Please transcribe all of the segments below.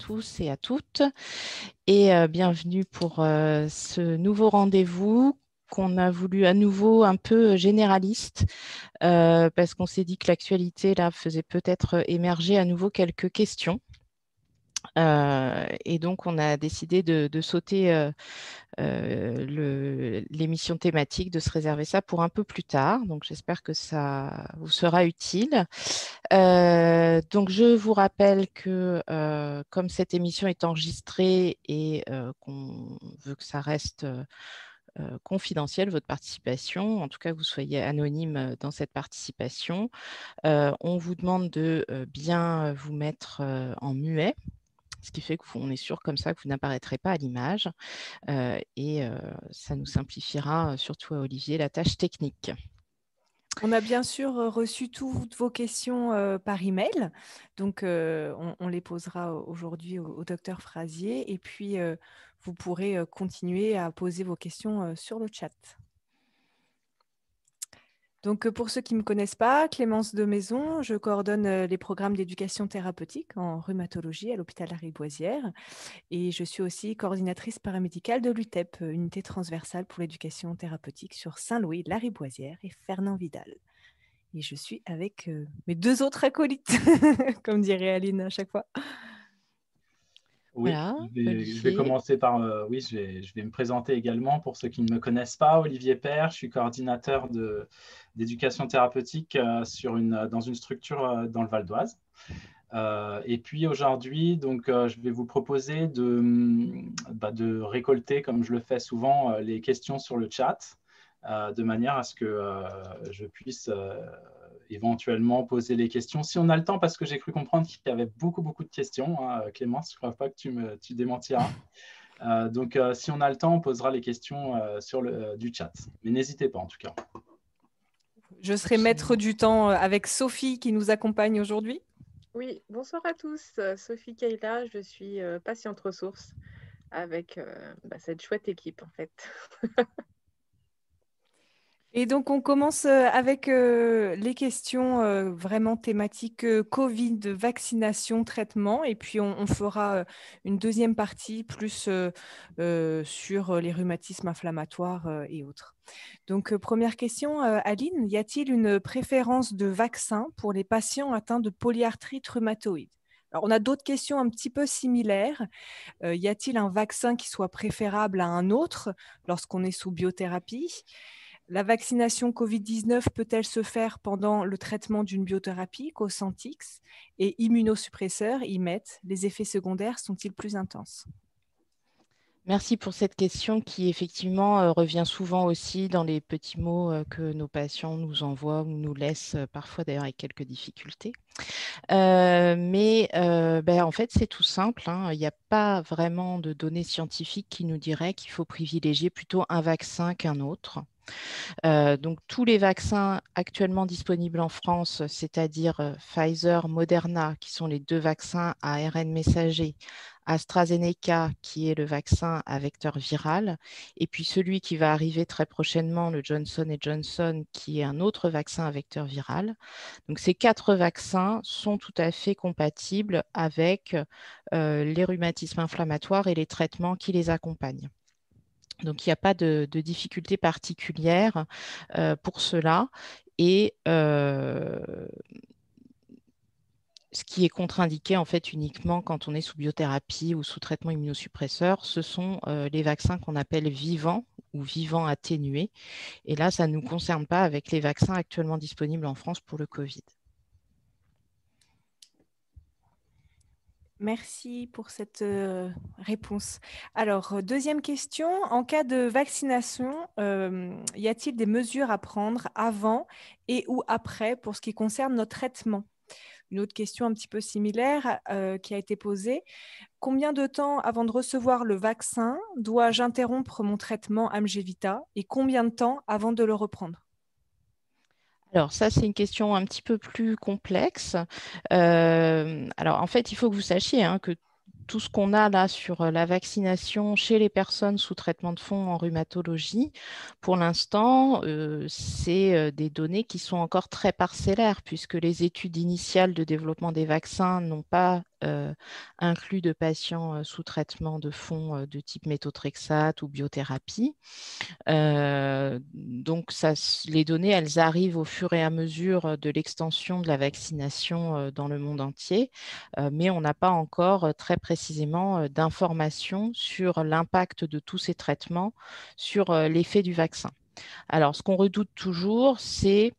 tous et à toutes et bienvenue pour ce nouveau rendez-vous qu'on a voulu à nouveau un peu généraliste parce qu'on s'est dit que l'actualité là faisait peut-être émerger à nouveau quelques questions. Et donc, on a décidé de sauter l'émission thématique, de se réserver ça pour un peu plus tard. Donc, j'espère que ça vous sera utile. Donc, je vous rappelle que comme cette émission est enregistrée et qu'on veut que ça reste confidentiel, votre participation, en tout cas que vous soyez anonyme dans cette participation, on vous demande de bien vous mettre en muet, ce qui fait qu'on est sûr comme ça que vous n'apparaîtrez pas à l'image et ça nous simplifiera, surtout à Olivier, la tâche technique. On a bien sûr reçu toutes vos questions par email, donc on les posera aujourd'hui au docteur Frazier et puis vous pourrez continuer à poser vos questions sur le chat. Donc, pour ceux qui ne me connaissent pas, Clémence Demaison, je coordonne les programmes d'éducation thérapeutique en rhumatologie à l'hôpital Lariboisière et je suis aussi coordinatrice paramédicale de l'UTEP, unité transversale pour l'éducation thérapeutique sur Saint-Louis, Lariboisière et Fernand Vidal. Et je suis avec mes deux autres acolytes, comme dirait Aline à chaque fois. Oui, Voilà, je vais commencer par, oui, je vais me présenter également pour ceux qui ne me connaissent pas. Olivier Père, je suis coordinateur d'éducation thérapeutique dans une structure dans le Val d'Oise. Et puis aujourd'hui, donc, je vais vous proposer de récolter, comme je le fais souvent, les questions sur le chat, de manière à ce que je puisse éventuellement poser les questions, si on a le temps, parce que j'ai cru comprendre qu'il y avait beaucoup de questions. Hein, Clémence, je ne crois pas que tu démentiras. Donc, si on a le temps, on posera les questions du chat. Mais n'hésitez pas, en tout cas. Je serai maître du temps avec Sophie qui nous accompagne aujourd'hui. Oui, bonsoir à tous. Sophie Kayla, je suis patiente ressource avec cette chouette équipe, en fait. Et donc, on commence avec les questions vraiment thématiques Covid, vaccination, traitement. Et puis, on fera une deuxième partie plus sur les rhumatismes inflammatoires et autres. Donc, première question, Aline, y a-t-il une préférence de vaccin pour les patients atteints de polyarthrite rhumatoïde? Alors, on a d'autres questions un petit peu similaires. Y a-t-il un vaccin qui soit préférable à un autre lorsqu'on est sous biothérapie? La vaccination Covid-19 peut-elle se faire pendant le traitement d'une biothérapie, Cosentyx, et immunosuppresseurs, IMET? Les effets secondaires sont-ils plus intenses? Merci pour cette question qui effectivement revient souvent aussi dans les petits mots que nos patients nous envoient ou nous laissent parfois d'ailleurs avec quelques difficultés. En fait, c'est tout simple, hein. Il n'y a pas vraiment de données scientifiques qui nous diraient qu'il faut privilégier plutôt un vaccin qu'un autre. Donc, tous les vaccins actuellement disponibles en France, c'est-à-dire Pfizer, Moderna, qui sont les deux vaccins à ARN messager, AstraZeneca, qui est le vaccin à vecteur viral, et puis celui qui va arriver très prochainement, le Johnson Johnson, qui est un autre vaccin à vecteur viral. Donc, ces 4 vaccins sont tout à fait compatibles avec les rhumatismes inflammatoires et les traitements qui les accompagnent. Donc, il n'y a pas de difficulté particulière pour cela. Et ce qui est contre-indiqué en fait uniquement quand on est sous biothérapie ou sous traitement immunosuppresseur, ce sont les vaccins qu'on appelle vivants ou vivants atténués. Et là, ça ne nous concerne pas avec les vaccins actuellement disponibles en France pour le Covid. Merci pour cette réponse. Alors, deuxième question. En cas de vaccination, y a-t-il des mesures à prendre avant et ou après pour ce qui concerne notre traitement? Une autre question un petit peu similaire qui a été posée. Combien de temps avant de recevoir le vaccin dois-je interrompre mon traitement Amgevita et combien de temps avant de le reprendre? Alors ça, c'est une question un petit peu plus complexe. Alors en fait, il faut que vous sachiez que tout ce qu'on a là sur la vaccination chez les personnes sous traitement de fond en rhumatologie, pour l'instant, c'est des données qui sont encore très parcellaires puisque les études initiales de développement des vaccins n'ont pas inclus de patients sous traitement de fond de type méthotrexate ou biothérapie. Donc, les données, elles arrivent au fur et à mesure de l'extension de la vaccination dans le monde entier, mais on n'a pas encore très précisément d'informations sur l'impact de tous ces traitements sur l'effet du vaccin. Alors, ce qu'on redoute toujours, c'est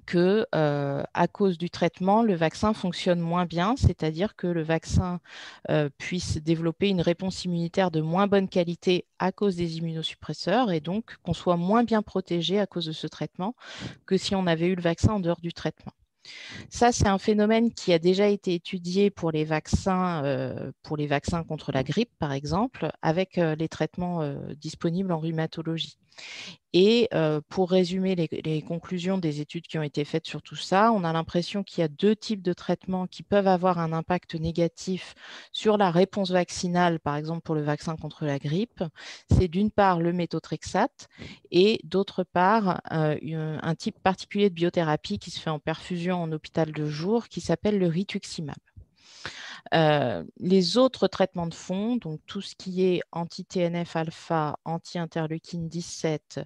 que à cause du traitement, le vaccin fonctionne moins bien, c'est-à-dire que le vaccin puisse développer une réponse immunitaire de moins bonne qualité à cause des immunosuppresseurs et donc qu'on soit moins bien protégé à cause de ce traitement que si on avait eu le vaccin en dehors du traitement. Ça, c'est un phénomène qui a déjà été étudié pour les vaccins contre la grippe, par exemple, avec les traitements disponibles en rhumatologie. Et pour résumer les conclusions des études qui ont été faites sur tout ça, on a l'impression qu'il y a 2 types de traitements qui peuvent avoir un impact négatif sur la réponse vaccinale, par exemple pour le vaccin contre la grippe. C'est d'une part le méthotrexate et d'autre part un type particulier de biothérapie qui se fait en perfusion en hôpital de jour qui s'appelle le rituximab. Les autres traitements de fond, donc tout ce qui est anti-TNF-alpha, anti-interleukine 17,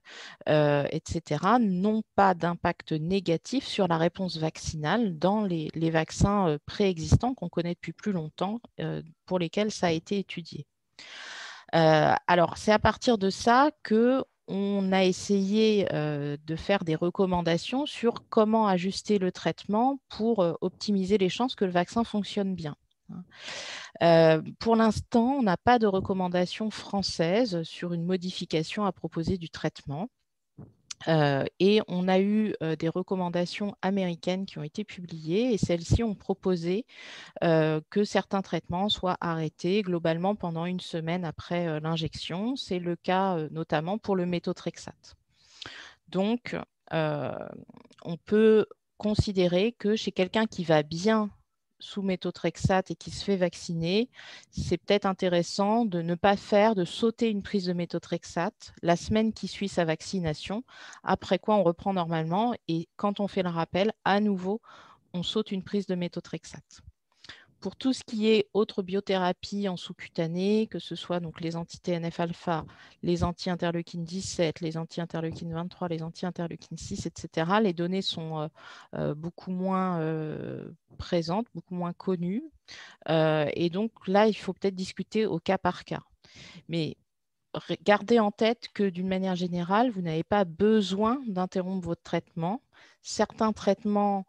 etc., n'ont pas d'impact négatif sur la réponse vaccinale dans les vaccins préexistants qu'on connaît depuis plus longtemps, pour lesquels ça a été étudié. Alors, c'est à partir de ça qu'on a essayé de faire des recommandations sur comment ajuster le traitement pour optimiser les chances que le vaccin fonctionne bien. Pour l'instant, on n'a pas de recommandation française sur une modification à proposer du traitement. Et on a eu des recommandations américaines qui ont été publiées et celles-ci ont proposé que certains traitements soient arrêtés globalement pendant 1 semaine après l'injection. C'est le cas notamment pour le méthotrexate. Donc, on peut considérer que chez quelqu'un qui va bien sous méthotrexate et qui se fait vacciner, c'est peut-être intéressant de ne pas de sauter une prise de méthotrexate la semaine qui suit sa vaccination, après quoi on reprend normalement et quand on fait le rappel, à nouveau, on saute une prise de méthotrexate. Pour tout ce qui est autre biothérapie en sous-cutanée, que ce soit donc les anti-TNF-alpha, les anti-interleukine 17, les anti-interleukine 23, les anti-interleukine 6, etc., les données sont beaucoup moins présentes, beaucoup moins connues. Et donc là, il faut peut-être discuter au cas par cas. Mais gardez en tête que d'une manière générale, vous n'avez pas besoin d'interrompre votre traitement. Certains traitements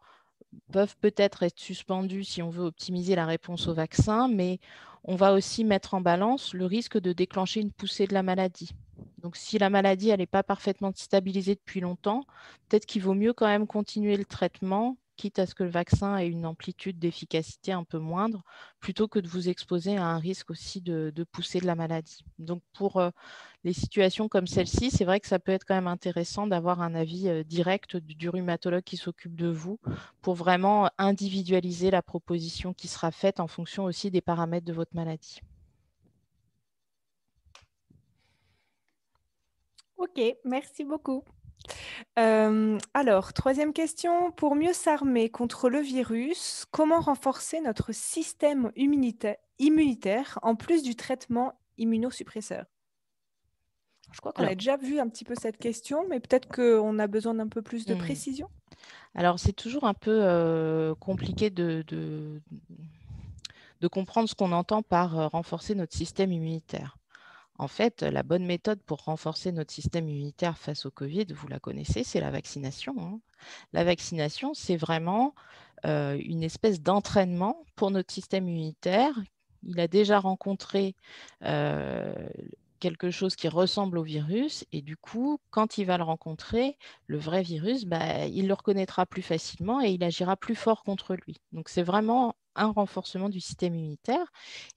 peuvent peut-être être suspendus si on veut optimiser la réponse au vaccin, mais on va aussi mettre en balance le risque de déclencher une poussée de la maladie. Donc, si la maladie n'est pas parfaitement stabilisée depuis longtemps, peut-être qu'il vaut mieux quand même continuer le traitement, quitte à ce que le vaccin ait une amplitude d'efficacité un peu moindre, plutôt que de vous exposer à un risque aussi de poussée de la maladie. Donc, pour les situations comme celle-ci, c'est vrai que ça peut être quand même intéressant d'avoir un avis direct du rhumatologue qui s'occupe de vous pour vraiment individualiser la proposition qui sera faite en fonction aussi des paramètres de votre maladie. Ok, merci beaucoup. Alors, 3e question. Pour mieux s'armer contre le virus, comment renforcer notre système immunitaire en plus du traitement immunosuppresseur? Je crois qu'on a déjà vu un petit peu cette question, mais peut-être qu'on a besoin d'un peu plus de précision. Alors, c'est toujours un peu compliqué de comprendre ce qu'on entend par renforcer notre système immunitaire. En fait, la bonne méthode pour renforcer notre système immunitaire face au Covid, vous la connaissez, c'est la vaccination, hein. La vaccination, c'est vraiment une espèce d'entraînement pour notre système immunitaire. Il a déjà rencontré quelque chose qui ressemble au virus et du coup, quand il va le rencontrer, le vrai virus, il le reconnaîtra plus facilement et il agira plus fort contre lui. Donc, c'est vraiment un renforcement du système immunitaire.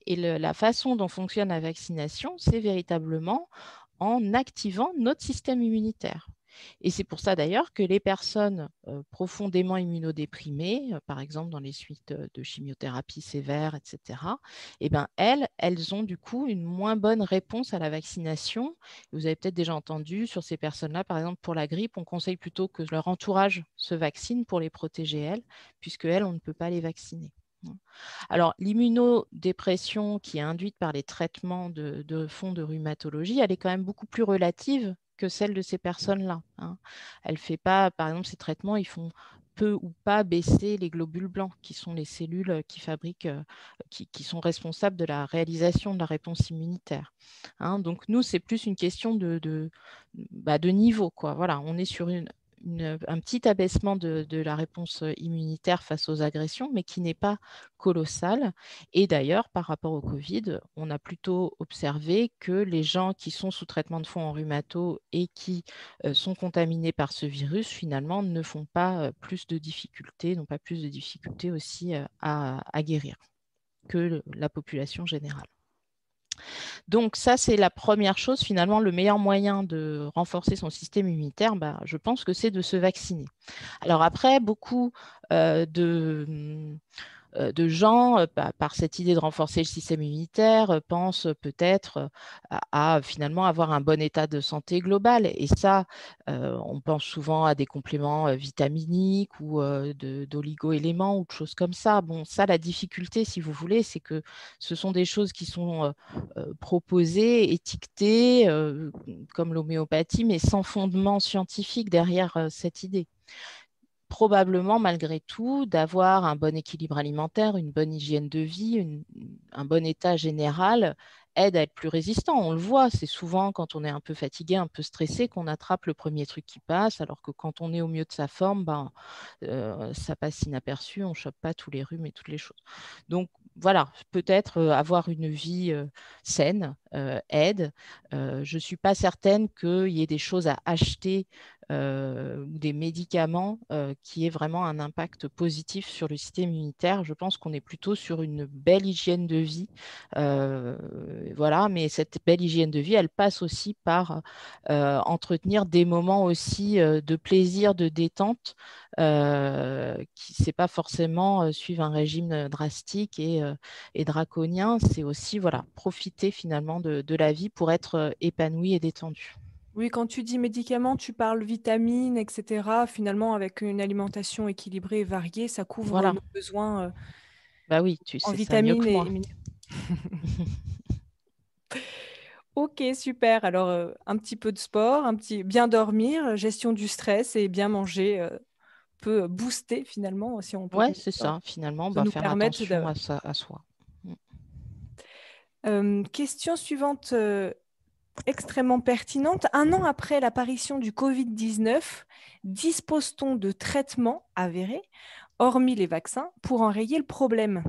Et la façon dont fonctionne la vaccination, c'est véritablement en activant notre système immunitaire. Et c'est pour ça d'ailleurs que les personnes profondément immunodéprimées, par exemple dans les suites de chimiothérapie sévère, etc., eh ben, elles ont du coup une moins bonne réponse à la vaccination. Vous avez peut-être déjà entendu sur ces personnes-là, par exemple pour la grippe, on conseille plutôt que leur entourage se vaccine pour les protéger elles, puisque elles, on ne peut pas les vacciner. Alors, l'immunodépression qui est induite par les traitements de fond de rhumatologie, elle est quand même beaucoup plus relative que celle de ces personnes-là. Elle fait pas, par exemple, ces traitements, ils font peu ou pas baisser les globules blancs, qui sont les cellules qui fabriquent, qui sont responsables de la réalisation de la réponse immunitaire. Donc, nous, c'est plus une question de niveau, quoi. Voilà, on est sur un petit abaissement de la réponse immunitaire face aux agressions, mais qui n'est pas colossal. Et d'ailleurs, par rapport au Covid, on a plutôt observé que les gens qui sont sous traitement de fond en rhumato et qui sont contaminés par ce virus, finalement, ne font pas plus de difficultés, n'ont pas plus de difficultés aussi à guérir que la population générale. Donc ça, c'est la première chose. Finalement, le meilleur moyen de renforcer son système immunitaire, je pense que c'est de se vacciner. Alors après, beaucoup de gens, par cette idée de renforcer le système immunitaire, pensent peut-être à finalement avoir un bon état de santé global. Et ça, on pense souvent à des compléments vitaminiques ou d'oligo-éléments ou de choses comme ça. Bon, ça, la difficulté, si vous voulez, c'est que ce sont des choses qui sont proposées, étiquetées, comme l'homéopathie, mais sans fondement scientifique derrière cette idée. Probablement, malgré tout, d'avoir un bon équilibre alimentaire, une bonne hygiène de vie, un bon état général aide à être plus résistant. On le voit, c'est souvent quand on est un peu fatigué, un peu stressé, qu'on attrape le premier truc qui passe, alors que quand on est au mieux de sa forme, ça passe inaperçu, on ne chope pas tous les rhumes et toutes les choses. Donc voilà, peut-être avoir une vie saine aide. Je ne suis pas certaine qu'il y ait des choses à acheter ou des médicaments qui aient vraiment un impact positif sur le système immunitaire. Je pense qu'on est plutôt sur une belle hygiène de vie. Voilà, mais cette belle hygiène de vie, elle passe aussi par entretenir des moments aussi de plaisir, de détente, qui ne c'est pas forcément suivre un régime drastique et draconien. C'est aussi profiter finalement de la vie pour être épanoui et détendu. Oui, quand tu dis médicaments, tu parles vitamines, etc. Finalement, avec une alimentation équilibrée et variée, ça couvre nos besoins oui, tu en sais ça mieux vitamines que moi. Ok, super. Alors, un petit peu de sport, bien dormir, gestion du stress et bien manger peut booster finalement, si on peut Ouais, dire c'est ça, finalement, nous faire permettre attention à soi. Question suivante, extrêmement pertinente. 1 an après l'apparition du Covid-19, dispose-t-on de traitements avérés, hormis les vaccins, pour enrayer le problème?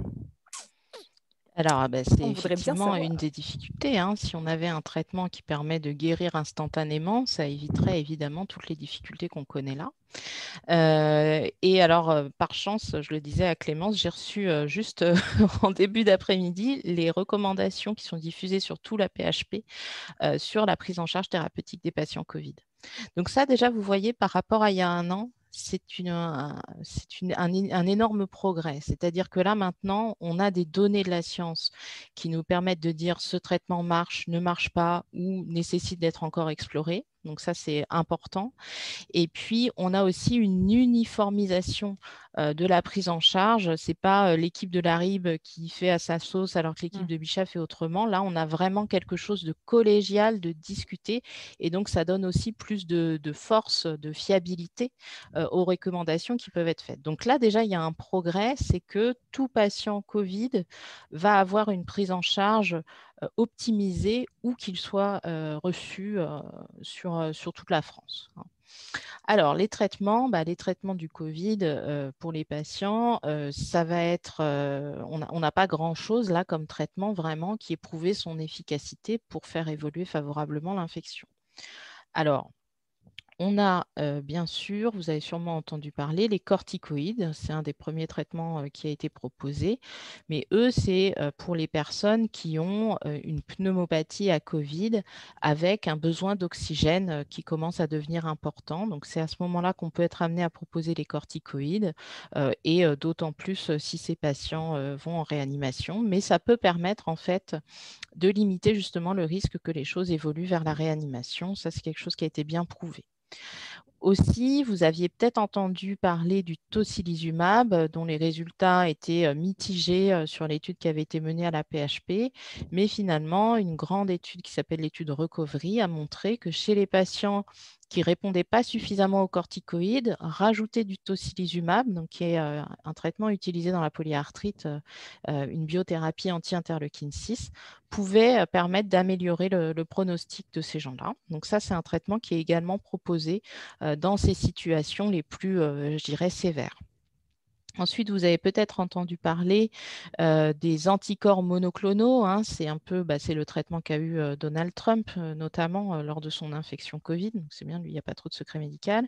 Alors, c'est On voudrait bien effectivement savoir. une des difficultés. Si on avait un traitement qui permet de guérir instantanément, ça éviterait évidemment toutes les difficultés qu'on connaît là. Et alors, par chance, je le disais à Clémence, j'ai reçu juste en début d'après-midi les recommandations qui sont diffusées sur tout la PHP sur la prise en charge thérapeutique des patients Covid. Donc ça, déjà, vous voyez, par rapport à il y a 1 an, c'est un énorme progrès. C'est-à-dire que là, maintenant, on a des données de la science qui nous permettent de dire ce traitement marche, ne marche pas ou nécessite d'être encore exploré. Donc ça, c'est important. Et puis, on a aussi une uniformisation de la prise en charge. Ce n'est pas l'équipe de la RIB qui fait à sa sauce alors que l'équipe de Bichat fait autrement. Là, on a vraiment quelque chose de collégial, de discuté. Et donc, ça donne aussi plus de force, de fiabilité aux recommandations qui peuvent être faites. Donc là, déjà, il y a un progrès, c'est que tout patient Covid va avoir une prise en charge optimisée où qu'il soit reçu sur toute la France. Alors, les traitements du Covid pour les patients, ça va être, on n'a pas grand-chose là comme traitement vraiment qui ait prouvé son efficacité pour faire évoluer favorablement l'infection. Alors, on a bien sûr, vous avez sûrement entendu parler, les corticoïdes. C'est un des premiers traitements qui a été proposé. Mais eux, c'est pour les personnes qui ont une pneumopathie à Covid avec un besoin d'oxygène qui commence à devenir important. Donc, c'est à ce moment-là qu'on peut être amené à proposer les corticoïdes et d'autant plus si ces patients vont en réanimation. Mais ça peut permettre en fait de limiter justement le risque que les choses évoluent vers la réanimation. Ça, c'est quelque chose qui a été bien prouvé. Aussi, vous aviez peut-être entendu parler du tocilizumab, dont les résultats étaient mitigés sur l'étude qui avait été menée à la PHP, mais finalement, une grande étude qui s'appelle l'étude Recovery a montré que chez les patients qui ne répondaient pas suffisamment aux corticoïdes, rajouter du tocilizumab, donc qui est un traitement utilisé dans la polyarthrite, une biothérapie anti-interleukine 6, pouvait permettre d'améliorer le pronostic de ces gens-là. Donc ça, c'est un traitement qui est également proposé dans ces situations les plus, je dirais, sévères. Ensuite, vous avez peut-être entendu parler des anticorps monoclonaux. Hein. C'est un peu, c'est le traitement qu'a eu Donald Trump, notamment lors de son infection Covid. Donc c'est bien, lui, il n'y a pas trop de secret médical.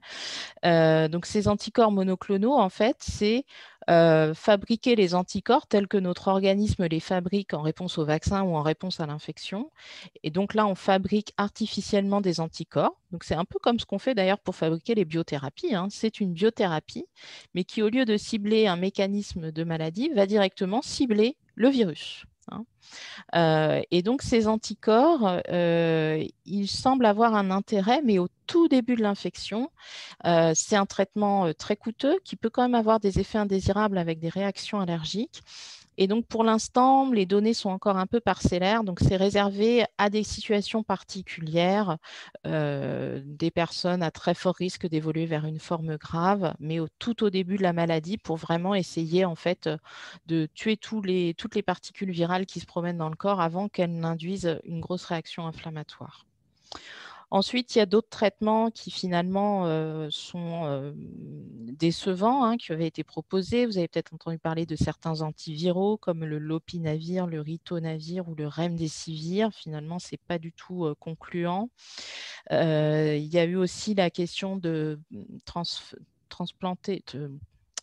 Donc ces anticorps monoclonaux, en fait, c'est fabriquer les anticorps tels que notre organisme les fabrique en réponse au vaccin ou en réponse à l'infection. Et donc là, on fabrique artificiellement des anticorps. Donc c'est un peu comme ce qu'on fait d'ailleurs pour fabriquer les biothérapies. Hein. C'est une biothérapie, mais qui, au lieu de cibler un mécanisme de maladie, va directement cibler le virus. Hein. Et donc, ces anticorps, ils semblent avoir un intérêt, mais au tout début de l'infection. C'est un traitement très coûteux qui peut quand même avoir des effets indésirables avec des réactions allergiques. Et donc, pour l'instant, les données sont encore un peu parcellaires. Donc, c'est réservé à des situations particulières, des personnes à très fort risque d'évoluer vers une forme grave, mais tout au début de la maladie pour vraiment essayer en fait de tuer toutes les particules virales qui se promènent dans le corps avant qu'elles n'induisent une grosse réaction inflammatoire. Ensuite, il y a d'autres traitements qui finalement sont décevants, hein, qui avaient été proposés. Vous avez peut-être entendu parler de certains antiviraux comme le lopinavir, le ritonavir ou le remdesivir. Finalement, ce n'est pas du tout concluant. Il y a eu aussi la question de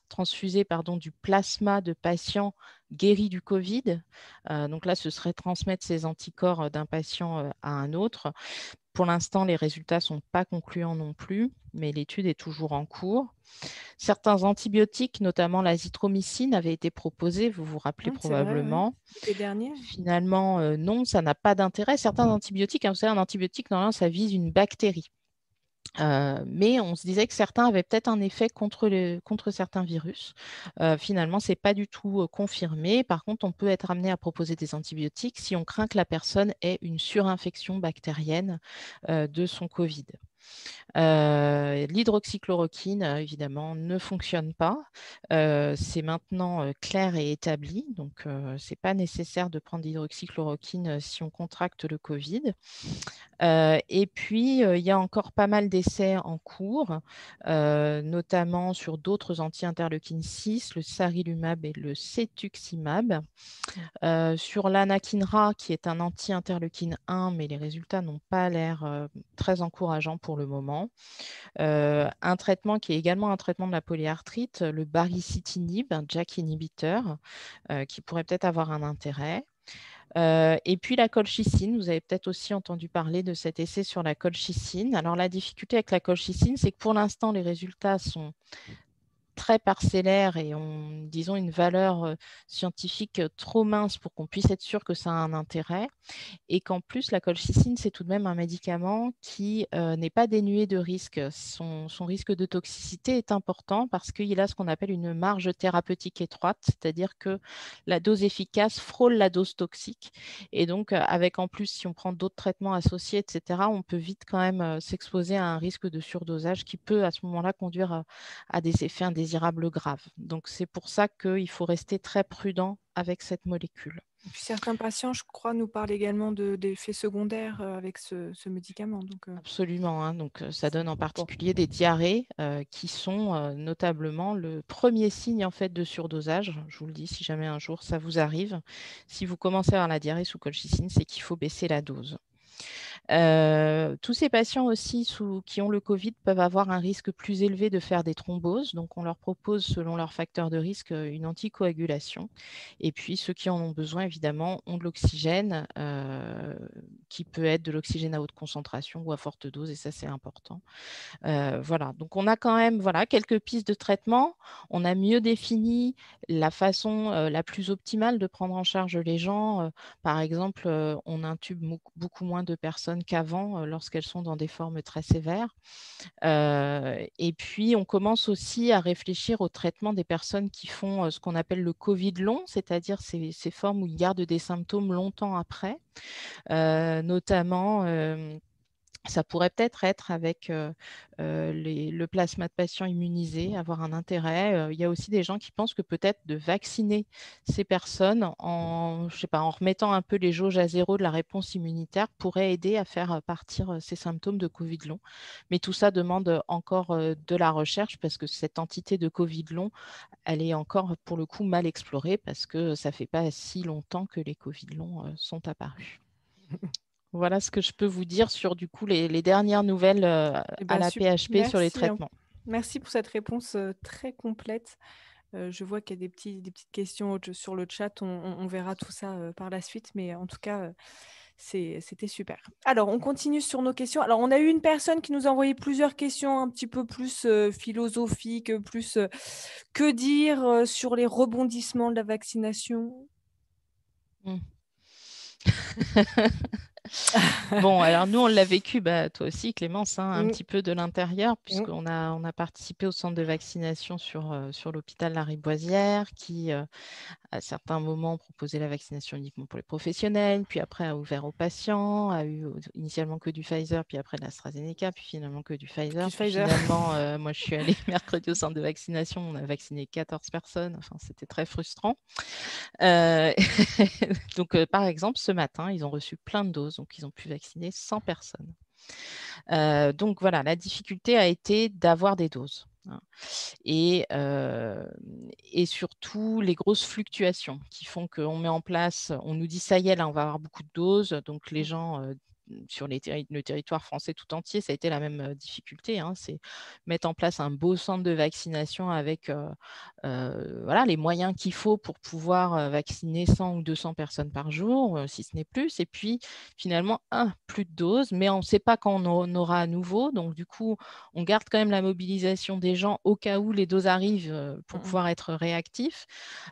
transfuser du plasma de patients guéris du Covid. Donc là, ce serait transmettre ces anticorps d'un patient à un autre. Pour l'instant, les résultats ne sont pas concluants non plus, mais l'étude est toujours en cours. Certains antibiotiques, notamment l'azithromycine, avaient été proposés, vous vous rappelez probablement. Vrai, oui. L'été dernier. Finalement, non, ça n'a pas d'intérêt. Certains antibiotiques, vous savez, un antibiotique, normalement, ça vise une bactérie. Mais on se disait que certains avaient peut-être un effet contre certains virus. Finalement, ce n'est pas du tout confirmé. Par contre, on peut être amené à proposer des antibiotiques si on craint que la personne ait une surinfection bactérienne de son Covid. L'hydroxychloroquine, évidemment, ne fonctionne pas. C'est maintenant clair et établi. Donc, ce n'est pas nécessaire de prendre l'hydroxychloroquine si on contracte le Covid. Et puis, il y a encore pas mal d'essais en cours, notamment sur d'autres anti-interleukine 6, le sarilumab et le cetuximab. Sur l'anakinra, qui est un anti-interleukine 1, mais les résultats n'ont pas l'air très encourageants pour le moment. Un traitement qui est également un traitement de la polyarthrite, le baricitinib, un JAK inhibiteur, qui pourrait peut-être avoir un intérêt. Et puis la colchicine, vous avez peut-être aussi entendu parler de cet essai sur la colchicine. Alors la difficulté avec la colchicine, c'est que pour l'instant, les résultats sont très parcellaires et ont, disons, une valeur scientifique trop mince pour qu'on puisse être sûr que ça a un intérêt. Et qu'en plus, la colchicine, c'est tout de même un médicament qui n'est pas dénué de risque. Son risque de toxicité est important parce qu'il a ce qu'on appelle une marge thérapeutique étroite, c'est-à-dire que la dose efficace frôle la dose toxique. Et donc, avec en plus, si on prend d'autres traitements associés, etc., on peut vite quand même s'exposer à un risque de surdosage qui peut à ce moment-là conduire à des effets indésirables graves. Donc, c'est pour ça qu'il faut rester très prudent avec cette molécule. Et puis certains patients, je crois, nous parlent également d'effets secondaires avec ce médicament. Donc, absolument. Hein. Donc, ça donne en particulier des diarrhées qui sont notablement le premier signe en fait, de surdosage. Je vous le dis, si jamais un jour ça vous arrive, si vous commencez à avoir la diarrhée sous colchicine, c'est qu'il faut baisser la dose. Tous ces patients aussi qui ont le Covid peuvent avoir un risque plus élevé de faire des thromboses. Donc, on leur propose, selon leur facteur de risque, une anticoagulation. Et puis, ceux qui en ont besoin, évidemment, ont de l'oxygène, qui peut être de l'oxygène à haute concentration ou à forte dose. Et ça, c'est important. Voilà. Donc, on a quand même quelques pistes de traitement. On a mieux défini la façon la plus optimale de prendre en charge les gens. Par exemple, on intube beaucoup moins de personnes personnes qu'avant lorsqu'elles sont dans des formes très sévères. Et puis, on commence aussi à réfléchir au traitement des personnes qui font ce qu'on appelle le Covid long, c'est-à-dire ces formes où ils gardent des symptômes longtemps après, notamment. Ça pourrait peut-être être avec le plasma de patients immunisés, avoir un intérêt. Il y a aussi des gens qui pensent que peut-être de vacciner ces personnes je sais pas, en remettant un peu les jauges à zéro de la réponse immunitaire pourrait aider à faire partir ces symptômes de Covid long. Mais tout ça demande encore de la recherche parce que cette entité de Covid long, elle est encore pour le coup mal explorée parce que ça ne fait pas si longtemps que les Covid longs sont apparus. Voilà ce que je peux vous dire sur du coup les dernières nouvelles à la PHP sur les traitements. Merci pour cette réponse très complète. Je vois qu'il y a des petites questions sur le chat. On verra tout ça par la suite. Mais en tout cas, c'était super. Alors, on continue sur nos questions. Alors, on a eu une personne qui nous a envoyé plusieurs questions un petit peu plus philosophiques, plus que dire sur les rebondissements de la vaccination. Bon, alors nous, on l'a vécu, toi aussi, Clémence, un petit peu de l'intérieur, puisqu'on a participé au centre de vaccination sur l'hôpital Lariboisière, qui, à certains moments, proposait la vaccination uniquement pour les professionnels, puis après a ouvert aux patients, a eu initialement que du Pfizer, puis après de l'AstraZeneca, puis finalement que du Pfizer. Finalement, moi, je suis allée mercredi au centre de vaccination, on a vacciné 14 personnes, enfin, c'était très frustrant. Donc, par exemple, ce matin, ils ont reçu plein de doses, donc ils ont pu vacciner 100 personnes. Donc, voilà, la difficulté a été d'avoir des doses. Et surtout les grosses fluctuations qui font qu'on met en place, on nous dit ça y est, là on va avoir beaucoup de doses, donc les gens sur le territoire français tout entier, ça a été la même difficulté, c'est mettre en place un beau centre de vaccination avec voilà, les moyens qu'il faut pour pouvoir vacciner 100 ou 200 personnes par jour, si ce n'est plus, et puis finalement, plus de doses, mais on ne sait pas quand on en aura à nouveau, donc du coup, on garde quand même la mobilisation des gens au cas où les doses arrivent pour pouvoir être réactifs.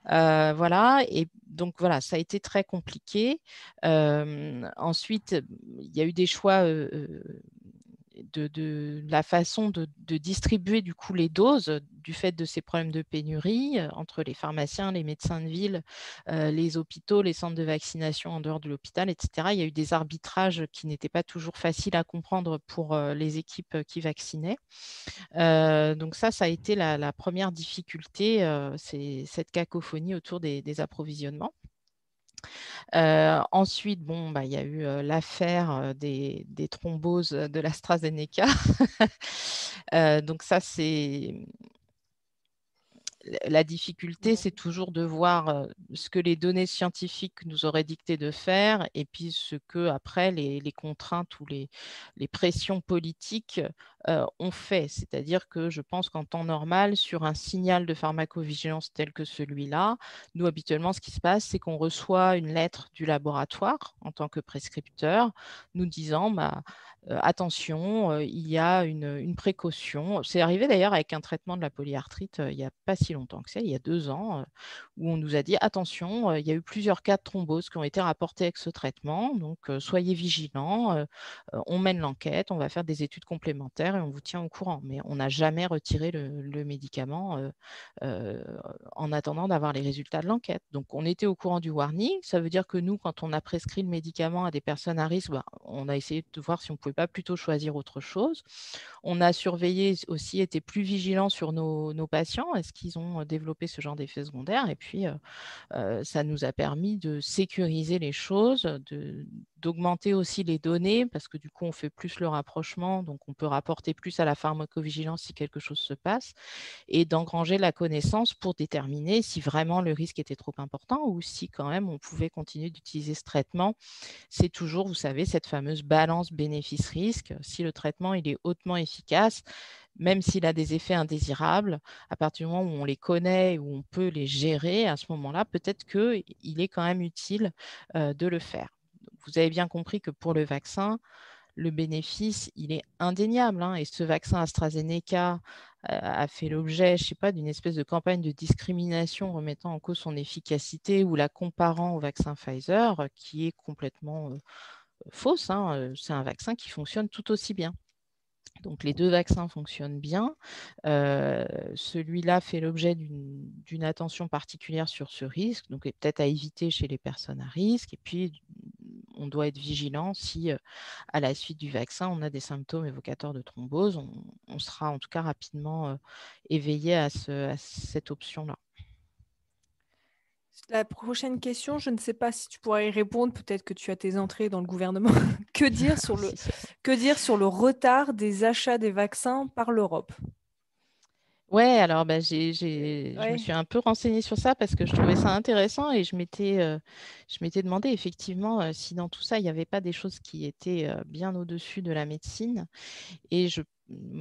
Voilà, et donc voilà, ça a été très compliqué. Ensuite, il y a eu des choix de la façon de distribuer du coup les doses du fait de ces problèmes de pénurie entre les pharmaciens, les médecins de ville, les hôpitaux, les centres de vaccination en dehors de l'hôpital, etc. Il y a eu des arbitrages qui n'étaient pas toujours faciles à comprendre pour les équipes qui vaccinaient. Donc ça a été la première difficulté, c'est cette cacophonie autour des approvisionnements. Ensuite, il y a eu l'affaire des thromboses de l'AstraZeneca. Donc ça, c'est la difficulté, c'est toujours de voir ce que les données scientifiques nous auraient dicté de faire et puis ce que, après, les contraintes ou les pressions politiques ont fait. C'est-à-dire que je pense qu'en temps normal, sur un signal de pharmacovigilance tel que celui-là, nous, habituellement, ce qui se passe, c'est qu'on reçoit une lettre du laboratoire en tant que prescripteur nous disant attention, il y a une précaution. C'est arrivé d'ailleurs avec un traitement de la polyarthrite il n'y a pas si longtemps que ça, il y a 2 ans, où on nous a dit attention, il y a eu plusieurs cas de thrombose qui ont été rapportés avec ce traitement, donc soyez vigilants, on mène l'enquête, on va faire des études complémentaires et on vous tient au courant. Mais on n'a jamais retiré le médicament en attendant d'avoir les résultats de l'enquête. Donc on était au courant du warning, ça veut dire que nous, quand on a prescrit le médicament à des personnes à risque, on a essayé de voir si on ne pouvait pas plutôt choisir autre chose. On a surveillé aussi, été plus vigilant sur nos patients, est-ce qu'ils ont développé ce genre d'effets secondaires, et puis ça nous a permis de sécuriser les choses, d'augmenter aussi les données, parce que du coup, on fait plus le rapprochement, donc on peut rapporter plus à la pharmacovigilance si quelque chose se passe, et d'engranger la connaissance pour déterminer si vraiment le risque était trop important ou si quand même on pouvait continuer d'utiliser ce traitement. C'est toujours, vous savez, cette fameuse balance bénéfice-risque. Si le traitement il est hautement efficace, même s'il a des effets indésirables, à partir du moment où on les connaît, où on peut les gérer, à ce moment-là, peut-être qu'il est quand même utile de le faire. Vous avez bien compris que pour le vaccin, le bénéfice, il est indéniable. Et ce vaccin AstraZeneca a fait l'objet, je ne sais pas, d'une espèce de campagne de discrimination remettant en cause son efficacité ou la comparant au vaccin Pfizer, qui est complètement fausse, hein, c'est un vaccin qui fonctionne tout aussi bien. Donc les deux vaccins fonctionnent bien. Celui-là fait l'objet d'une attention particulière sur ce risque, donc est peut-être à éviter chez les personnes à risque. Et puis, on doit être vigilant si, à la suite du vaccin, on a des symptômes évocateurs de thrombose. On sera en tout cas rapidement éveillé à cette option-là. La prochaine question, je ne sais pas si tu pourras y répondre, peut-être que tu as tes entrées dans le gouvernement. Que dire sur le retard des achats des vaccins par l'Europe? Ouais, alors je me suis un peu renseignée sur ça parce que je trouvais ça intéressant et je m'étais demandé effectivement si dans tout ça, il n'y avait pas des choses qui étaient bien au-dessus de la médecine. Et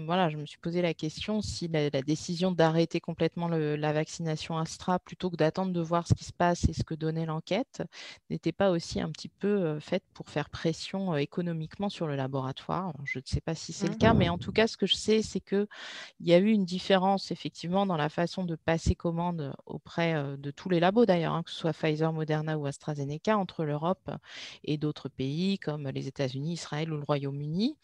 voilà, je me suis posé la question si la décision d'arrêter complètement la vaccination Astra plutôt que d'attendre de voir ce qui se passe et ce que donnait l'enquête n'était pas aussi un petit peu faite pour faire pression économiquement sur le laboratoire. Alors, je ne sais pas si c'est le cas, mais en tout cas, ce que je sais, c'est qu'il y a eu une différence effectivement dans la façon de passer commande auprès de tous les labos d'ailleurs, hein, que ce soit Pfizer, Moderna ou AstraZeneca, entre l'Europe et d'autres pays comme les États-Unis, Israël ou le Royaume-Uni.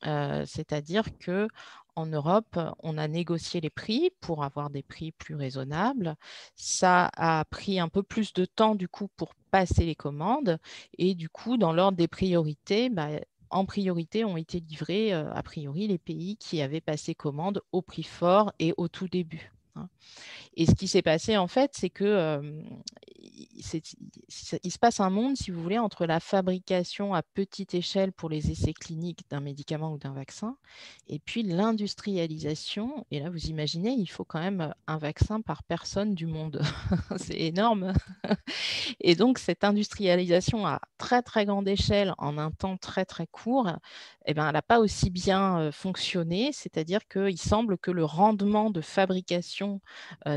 C'est-à-dire qu'en Europe, on a négocié les prix pour avoir des prix plus raisonnables. Ça a pris un peu plus de temps du coup pour passer les commandes et du coup, dans l'ordre des priorités, en priorité ont été livrés a priori les pays qui avaient passé commande au prix fort et au tout début, hein. Et ce qui s'est passé, en fait, c'est que il se passe un monde, si vous voulez, entre la fabrication à petite échelle pour les essais cliniques d'un médicament ou d'un vaccin, et puis l'industrialisation. Et là, vous imaginez, il faut quand même un vaccin par personne du monde. C'est énorme. Et donc, cette industrialisation à très, très grande échelle, en un temps très, très court, eh ben, elle n'a pas aussi bien fonctionné. C'est-à-dire qu'il semble que le rendement de fabrication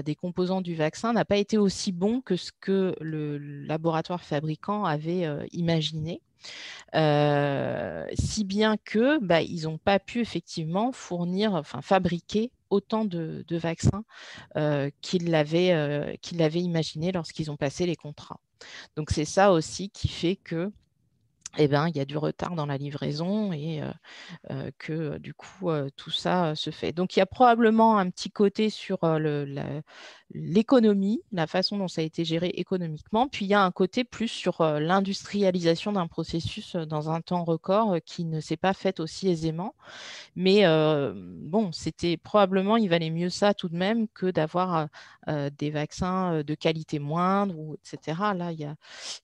des composants du vaccin n'a pas été aussi bon que ce que le laboratoire fabricant avait imaginé. Si bien que ils n'ont pas pu effectivement fabriquer autant de vaccins qu'ils l'avaient imaginé lorsqu'ils ont passé les contrats. Donc c'est ça aussi qui fait que il y a du retard dans la livraison et que du coup, tout ça se fait. Donc, il y a probablement un petit côté sur l'économie, la façon dont ça a été géré économiquement. Puis, il y a un côté plus sur l'industrialisation d'un processus dans un temps record qui ne s'est pas fait aussi aisément. Mais bon, c'était probablement, il valait mieux ça tout de même que d'avoir des vaccins de qualité moindre, etc. Là, il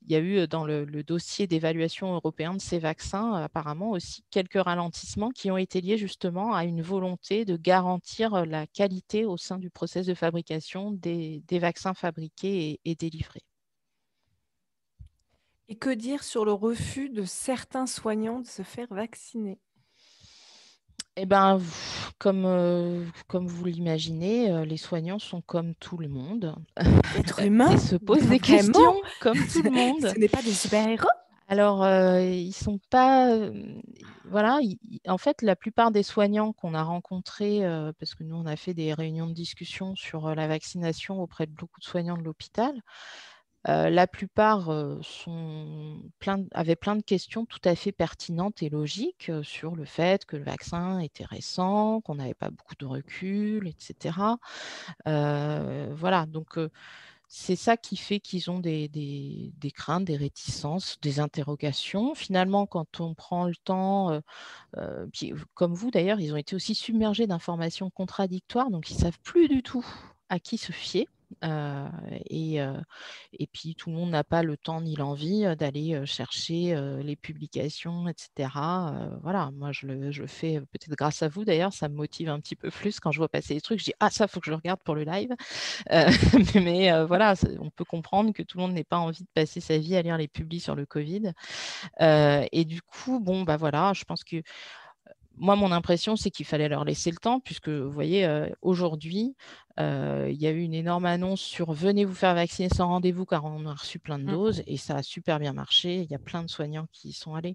y a eu dans le dossier d'évaluation européen de ces vaccins, apparemment aussi quelques ralentissements qui ont été liés justement à une volonté de garantir la qualité au sein du process de fabrication des vaccins fabriqués et délivrés. Et que dire sur le refus de certains soignants de se faire vacciner? Eh ben, comme vous l'imaginez, les soignants sont comme tout le monde. Être humain? Ils se posent des Vraiment? questions comme tout le monde. Ce n'est pas des super-héros? Alors, ils sont pas, voilà, en fait, la plupart des soignants qu'on a rencontrés, parce que nous, on a fait des réunions de discussion sur la vaccination auprès de beaucoup de soignants de l'hôpital, la plupart avaient plein de questions tout à fait pertinentes et logiques sur le fait que le vaccin était récent, qu'on n'avait pas beaucoup de recul, etc. Voilà, donc c'est ça qui fait qu'ils ont des craintes, des réticences, des interrogations. Finalement, quand on prend le temps, puis, comme vous d'ailleurs, ils ont été aussi submergés d'informations contradictoires, donc ils ne savent plus du tout à qui se fier. Euh, et, euh, et puis, tout le monde n'a pas le temps ni l'envie d'aller chercher les publications, etc. Voilà, moi, je le fais peut-être grâce à vous d'ailleurs, ça me motive un petit peu plus quand je vois passer les trucs. Je dis, ah, ça, il faut que je le regarde pour le live. Mais voilà, on peut comprendre que tout le monde n'ait pas envie de passer sa vie à lire les publis sur le Covid. Et du coup, bon, voilà, je pense que moi, mon impression, c'est qu'il fallait leur laisser le temps, puisque vous voyez, aujourd'hui, Il y a eu une énorme annonce sur « Venez vous faire vacciner sans rendez-vous car on a reçu plein de doses » et ça a super bien marché. Il y a plein de soignants qui y sont allés.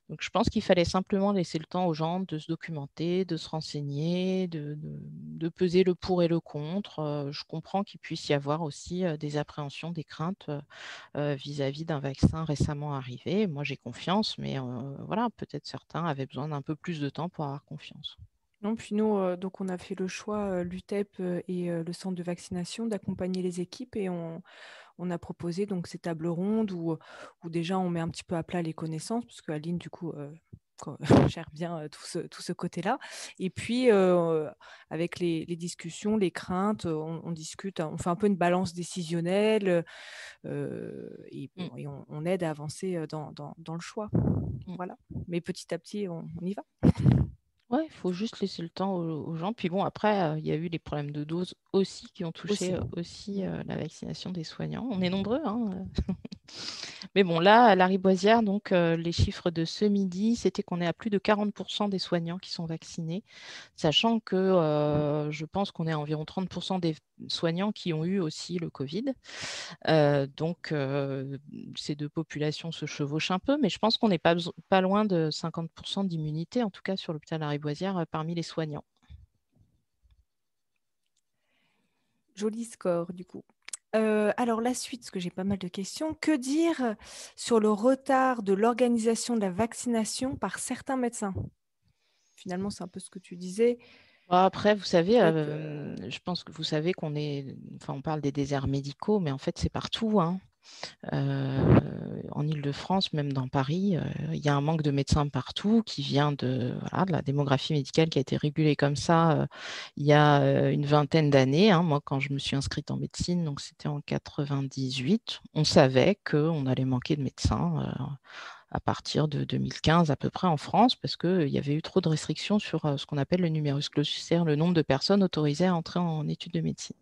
Donc, je pense qu'il fallait simplement laisser le temps aux gens de se documenter, de se renseigner, de peser le pour et le contre. Je comprends qu'il puisse y avoir aussi des appréhensions, des craintes vis-à-vis d'un vaccin récemment arrivé. Moi, j'ai confiance, mais voilà, peut-être certains avaient besoin d'un peu plus de temps pour avoir confiance. Non, puis nous, donc on a fait le choix, l'UTEP et le centre de vaccination, d'accompagner les équipes et on a proposé donc ces tables rondes où déjà on met un petit peu à plat les connaissances, parce qu'Aline, du coup, gère bien tout ce côté-là. Et puis, avec les discussions, les craintes, on discute, on fait un peu une balance décisionnelle et on aide à avancer dans le choix. Voilà. Mais petit à petit, on y va. Ouais, il faut juste laisser le temps aux gens. Puis bon, après, il y a eu les problèmes de doses aussi qui ont touché aussi la vaccination des soignants. On est nombreux, hein. Mais bon, là, à la Riboisière, donc, les chiffres de ce midi, c'était qu'on est à plus de 40% des soignants qui sont vaccinés, sachant que je pense qu'on est à environ 30% des soignants qui ont eu aussi le Covid. Donc, ces deux populations se chevauchent un peu, mais je pense qu'on n'est pas loin de 50% d'immunité, en tout cas sur l'hôpital Lariboisière, parmi les soignants. Joli score, du coup. Alors, la suite, parce que j'ai pas mal de questions. Que dire sur le retard de l'organisation de la vaccination par certains médecins? Finalement, c'est un peu ce que tu disais. Après, vous savez, je pense que vous savez on parle des déserts médicaux, mais en fait, c'est partout, hein. En Île-de-France, même dans Paris, il y a un manque de médecins partout qui vient de la démographie médicale qui a été régulée comme ça il y a une vingtaine d'années, hein. Moi, quand je me suis inscrite en médecine, donc c'était en 98, on savait qu'on allait manquer de médecins à partir de 2015 à peu près en France, parce qu'il y avait eu trop de restrictions sur ce qu'on appelle le numerus clausus, c'est-à-dire le nombre de personnes autorisées à entrer en études de médecine.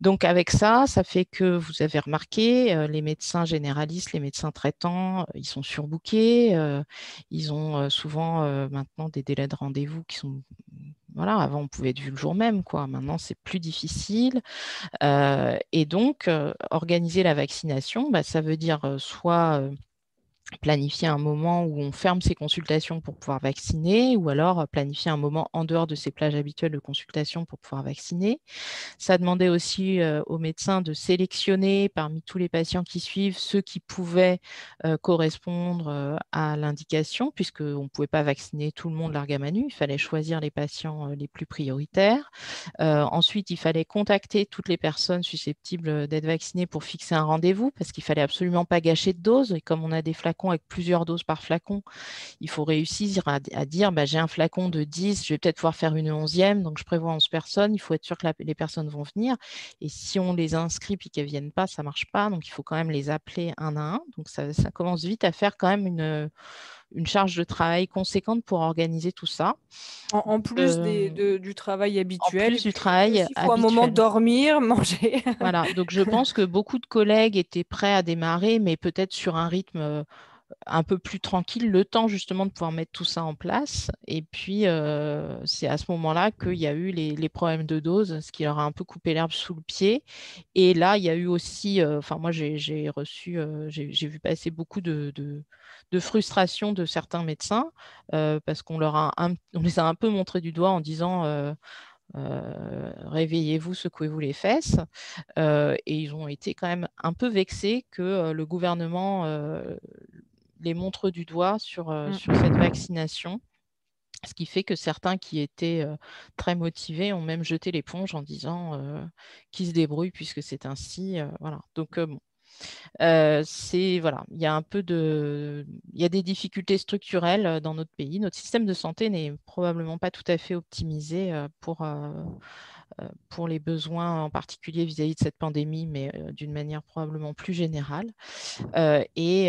Donc avec ça fait que vous avez remarqué, les médecins généralistes, les médecins traitants, ils sont surbookés, ils ont souvent maintenant des délais de rendez-vous qui sont... Voilà, avant on pouvait être vu le jour même, quoi. Maintenant c'est plus difficile. Et donc organiser la vaccination, ça veut dire soit planifier un moment où on ferme ses consultations pour pouvoir vacciner, ou alors planifier un moment en dehors de ses plages habituelles de consultation pour pouvoir vacciner. Ça demandait aussi aux médecins de sélectionner parmi tous les patients qui suivent ceux qui pouvaient correspondre à l'indication, puisqu'on ne pouvait pas vacciner tout le monde largue à main nue, il fallait choisir les patients les plus prioritaires. Ensuite, il fallait contacter toutes les personnes susceptibles d'être vaccinées pour fixer un rendez-vous, parce qu'il ne fallait absolument pas gâcher de doses. Et comme on a des flacons avec plusieurs doses par flacon, il faut réussir à dire j'ai un flacon de 10, je vais peut-être pouvoir faire une 11e, donc je prévois 11 personnes, il faut être sûr que les personnes vont venir. Et si on les inscrit et qu'elles ne viennent pas, ça ne marche pas, donc il faut quand même les appeler un à un. Donc ça commence vite à faire quand même une charge de travail conséquente pour organiser tout ça. En plus du travail habituel. En plus du travail il faut un moment dormir, manger. Voilà, donc je pense que beaucoup de collègues étaient prêts à démarrer, mais peut-être sur un rythme un peu plus tranquille, le temps justement de pouvoir mettre tout ça en place. Et puis, c'est à ce moment-là qu'il y a eu les problèmes de dose, ce qui leur a un peu coupé l'herbe sous le pied. Et là, il y a eu aussi, moi, j'ai vu passer beaucoup de frustration de certains médecins parce qu'on on les a un peu montré du doigt en disant réveillez-vous, secouez-vous les fesses. Et ils ont été quand même un peu vexés que le gouvernement les montre du doigt sur cette vaccination. Ce qui fait que certains qui étaient très motivés ont même jeté l'éponge en disant qu'ils se débrouillent puisque c'est ainsi. Voilà. Donc, bon. Voilà, il y a il y a des difficultés structurelles dans notre pays. Notre système de santé n'est probablement pas tout à fait optimisé pour les besoins, en particulier vis-à-vis de cette pandémie, mais d'une manière probablement plus générale. Et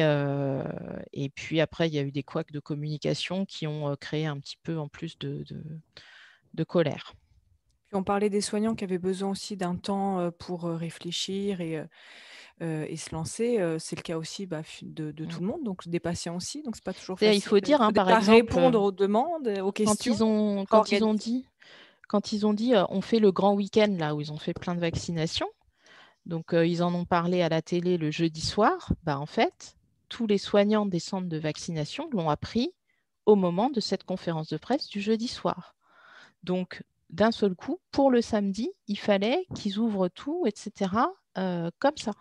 puis après, il y a eu des couacs de communication qui ont créé un petit peu en plus de colère. Puis on parlait des soignants qui avaient besoin aussi d'un temps pour réfléchir et se lancer. C'est le cas aussi de tout le monde, donc des patients aussi. Donc c'est pas toujours facile. Il faut dire, par exemple, répondre aux demandes, aux questions. Quand ils ont dit quand ils ont dit on fait le grand week-end, là où ils ont fait plein de vaccinations, donc ils en ont parlé à la télé le jeudi soir, en fait, tous les soignants des centres de vaccination l'ont appris au moment de cette conférence de presse du jeudi soir. Donc, d'un seul coup, pour le samedi, il fallait qu'ils ouvrent tout, etc., comme ça.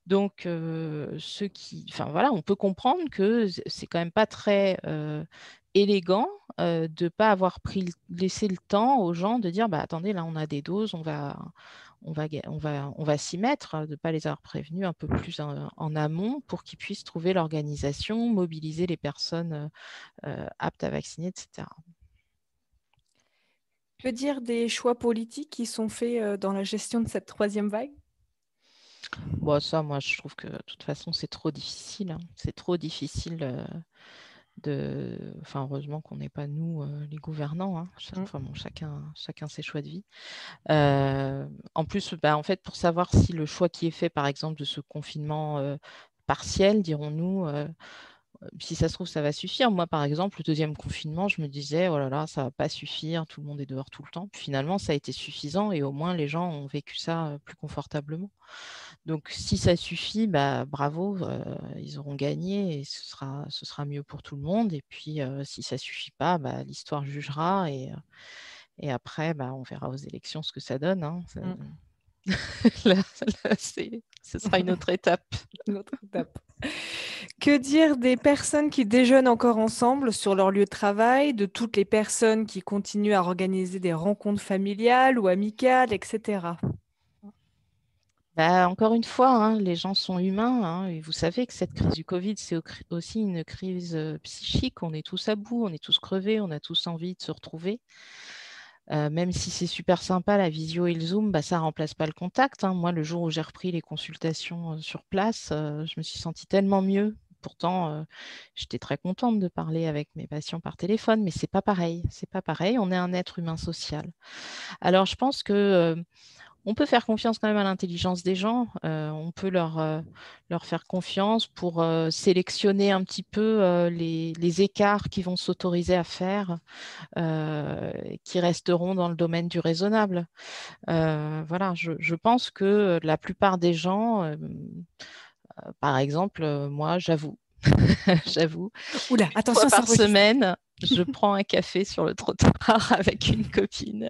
Donc, on peut comprendre que c'est quand même pas très élégant de ne pas avoir laissé le temps aux gens de dire, attendez, là, on a des doses, on va s'y mettre, de ne pas les avoir prévenus un peu plus en amont pour qu'ils puissent trouver l'organisation, mobiliser les personnes aptes à vacciner, etc. Que dire des choix politiques qui sont faits dans la gestion de cette troisième vague? Ça, moi, je trouve que de toute façon, c'est trop difficile. Hein. C'est trop difficile heureusement qu'on n'est pas nous, les gouvernants. Hein. Chacun ses choix de vie. En plus, en fait, pour savoir si le choix qui est fait, par exemple, de ce confinement partiel, dirons-nous, si ça se trouve, ça va suffire. Moi, par exemple, le deuxième confinement, je me disais, oh là là, ça ne va pas suffire, tout le monde est dehors tout le temps. Puis finalement, ça a été suffisant et au moins, les gens ont vécu ça plus confortablement. Donc, si ça suffit, bravo, ils auront gagné et ce sera mieux pour tout le monde. Et puis, si ça ne suffit pas, l'histoire jugera et après, on verra aux élections ce que ça donne. Hein. Là, ce sera une autre étape. Une autre étape. Que dire des personnes qui déjeunent encore ensemble sur leur lieu de travail, de toutes les personnes qui continuent à organiser des rencontres familiales ou amicales, etc. Encore une fois, hein, les gens sont humains. Hein, et vous savez que cette crise du Covid, c'est aussi une crise psychique. On est tous à bout, on est tous crevés, on a tous envie de se retrouver. Même si c'est super sympa, la visio et le Zoom, ça ne remplace pas le contact. Hein. Moi, le jour où j'ai repris les consultations sur place, je me suis sentie tellement mieux. Pourtant, j'étais très contente de parler avec mes patients par téléphone, mais ce n'est pas pareil. C'est pas pareil. On est un être humain social. Alors, je pense que on peut faire confiance quand même à l'intelligence des gens. On peut leur faire confiance pour sélectionner un petit peu les écarts qu'ils vont s'autoriser à faire, qui resteront dans le domaine du raisonnable. Voilà, je pense que la plupart des gens, par exemple, moi, j'avoue, Oula, une attention, fois ça par semaine, je prends un café sur le trottoir avec une copine.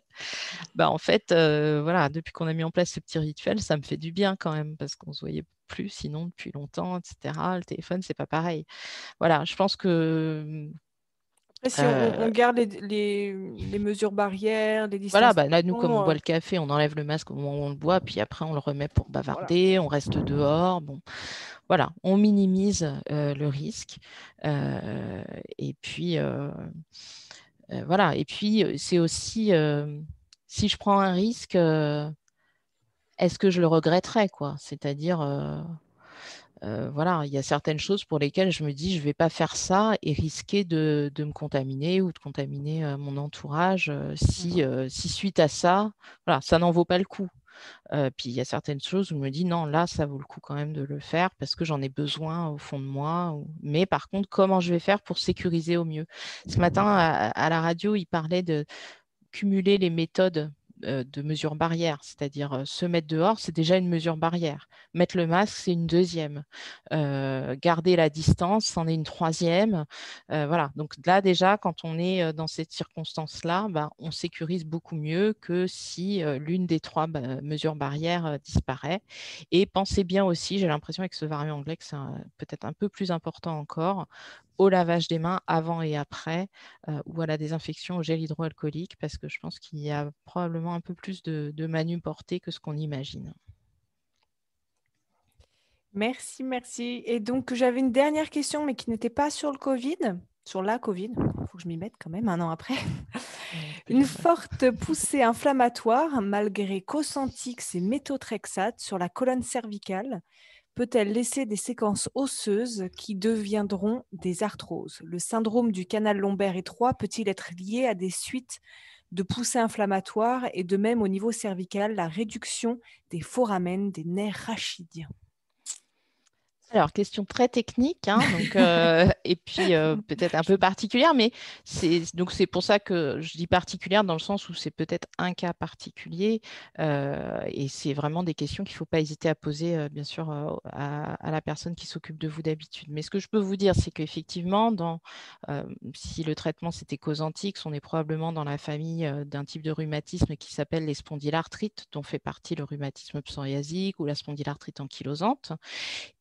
En fait, voilà, depuis qu'on a mis en place ce petit rituel, ça me fait du bien quand même parce qu'on se voyait plus sinon depuis longtemps, etc. Le téléphone, c'est pas pareil. Voilà, je pense que si on garde les mesures barrières, les voilà, distances, là, nous, comme on boit le café, on enlève le masque au moment où on le boit, puis après, on le remet pour bavarder, on reste dehors. Bon, voilà, on minimise le risque. Et puis, voilà. Et puis, c'est aussi, si je prends un risque, est-ce que je le regretterais, quoi? C'est-à-dire, voilà, il y a certaines choses pour lesquelles je me dis, je ne vais pas faire ça et risquer de me contaminer ou de contaminer mon entourage si suite à ça, voilà, ça n'en vaut pas le coup. Puis il y a certaines choses où je me dis, non, là, ça vaut le coup quand même de le faire parce que j'en ai besoin au fond de moi. Mais par contre, comment je vais faire pour sécuriser au mieux? Ce matin, à la radio, il parlait de cumuler les méthodes de mesure barrière, c'est-à-dire se mettre dehors, c'est déjà une mesure barrière. Mettre le masque, c'est une deuxième. Garder la distance, c'en est une troisième. Voilà. Donc là, déjà, quand on est dans cette circonstance-là, on sécurise beaucoup mieux que si l'une des trois mesures barrières disparaît. Et pensez bien aussi, j'ai l'impression avec ce variant anglais que c'est peut-être un peu plus important encore, au lavage des mains avant et après, ou à la désinfection au gel hydroalcoolique, parce que je pense qu'il y a probablement un peu plus de manu porté que ce qu'on imagine. Merci, merci. Et donc, j'avais une dernière question, mais qui n'était pas sur le Covid, sur la Covid. Il faut que je m'y mette quand même un an après. Une forte poussée inflammatoire, malgré Cosentyx et méthotrexate sur la colonne cervicale, peut-elle laisser des séquences osseuses qui deviendront des arthroses? Le syndrome du canal lombaire étroit peut-il être lié à des suites de poussées inflammatoires et de même au niveau cervical, la réduction des foramens des nerfs rachidiens? Alors, question très technique. Hein, donc, et puis peut-être un peu particulière, mais c'est pour ça que je dis particulière dans le sens où c'est peut-être un cas particulier et c'est vraiment des questions qu'il ne faut pas hésiter à poser, bien sûr, à la personne qui s'occupe de vous d'habitude. Mais ce que je peux vous dire, c'est qu'effectivement, si le traitement c'était Cosentyx, on est probablement dans la famille d'un type de rhumatisme qui s'appelle les spondylarthrites, dont fait partie le rhumatisme psoriasique ou la spondylarthrite ankylosante.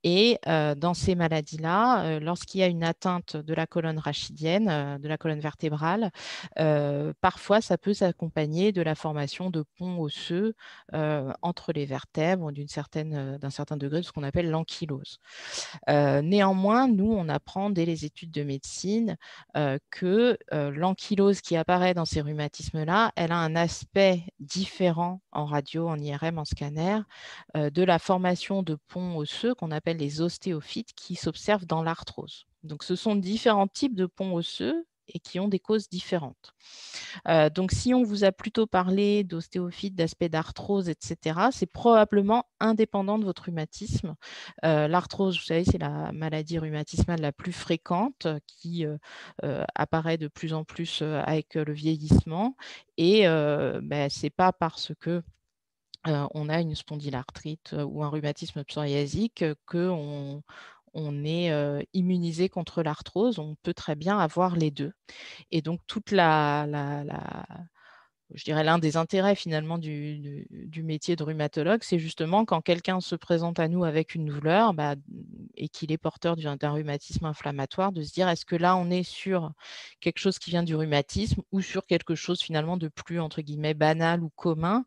Et dans ces maladies-là, lorsqu'il y a une atteinte de la colonne rachidienne, de la colonne vertébrale, parfois ça peut s'accompagner de la formation de ponts osseux entre les vertèbres d'un certain degré, de ce qu'on appelle l'ankylose. Néanmoins, nous, on apprend dès les études de médecine que l'ankylose qui apparaît dans ces rhumatismes-là, elle a un aspect différent en radio, en IRM, en scanner, de la formation de ponts osseux qu'on appelle les ostéophytes qui s'observent dans l'arthrose. Donc, ce sont différents types de ponts osseux et qui ont des causes différentes. Donc, si on vous a plutôt parlé d'ostéophytes, d'aspect d'arthrose, etc., c'est probablement indépendant de votre rhumatisme. L'arthrose, vous savez, c'est la maladie rhumatismale la plus fréquente qui apparaît de plus en plus avec le vieillissement. Et ce n'est pas parce que on a une spondylarthrite ou un rhumatisme psoriasique qu'on est immunisé contre l'arthrose. On peut très bien avoir les deux. Et donc, je dirais l'un des intérêts finalement du métier de rhumatologue, c'est justement quand quelqu'un se présente à nous avec une douleur et qu'il est porteur d'un rhumatisme inflammatoire, de se dire est-ce que là on est sur quelque chose qui vient du rhumatisme ou sur quelque chose finalement de plus entre guillemets banal ou commun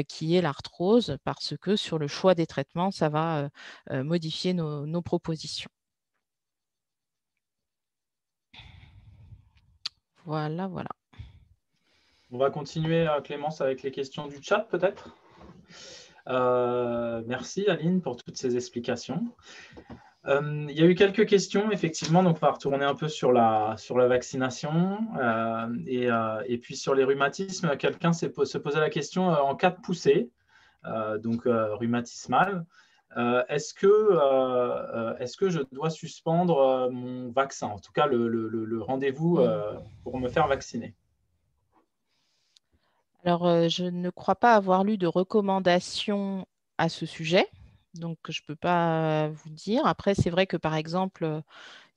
qui est l'arthrose, parce que sur le choix des traitements, ça va modifier nos propositions. Voilà. On va continuer, Clémence, avec les questions du chat, peut-être. Merci, Aline, pour toutes ces explications. Il y a eu quelques questions, effectivement, donc on va retourner un peu sur la vaccination et puis sur les rhumatismes. Quelqu'un se posait la question en cas de poussée, donc rhumatismal, est-ce que je dois suspendre mon vaccin, en tout cas le rendez-vous pour me faire vacciner? Alors, je ne crois pas avoir lu de recommandations à ce sujet, donc je ne peux pas vous dire. Après, c'est vrai que par exemple,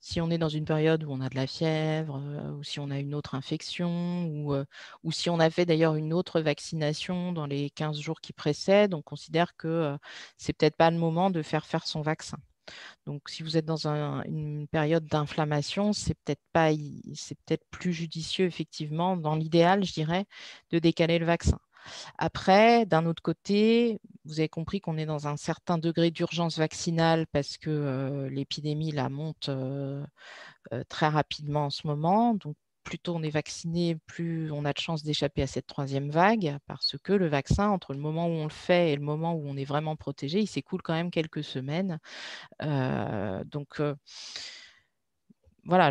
si on est dans une période où on a de la fièvre, ou si on a une autre infection, ou si on a fait d'ailleurs une autre vaccination dans les 15 jours qui précèdent, on considère que ce n'est peut-être pas le moment de faire son vaccin. Donc, si vous êtes dans une période d'inflammation, c'est peut-être plus judicieux, effectivement, dans l'idéal, je dirais, de décaler le vaccin. Après, d'un autre côté, vous avez compris qu'on est dans un certain degré d'urgence vaccinale parce que l'épidémie la monte très rapidement en ce moment. Donc, plus tôt on est vacciné, plus on a de chances d'échapper à cette troisième vague, parce que le vaccin, entre le moment où on le fait et le moment où on est vraiment protégé, il s'écoule quand même quelques semaines. Voilà,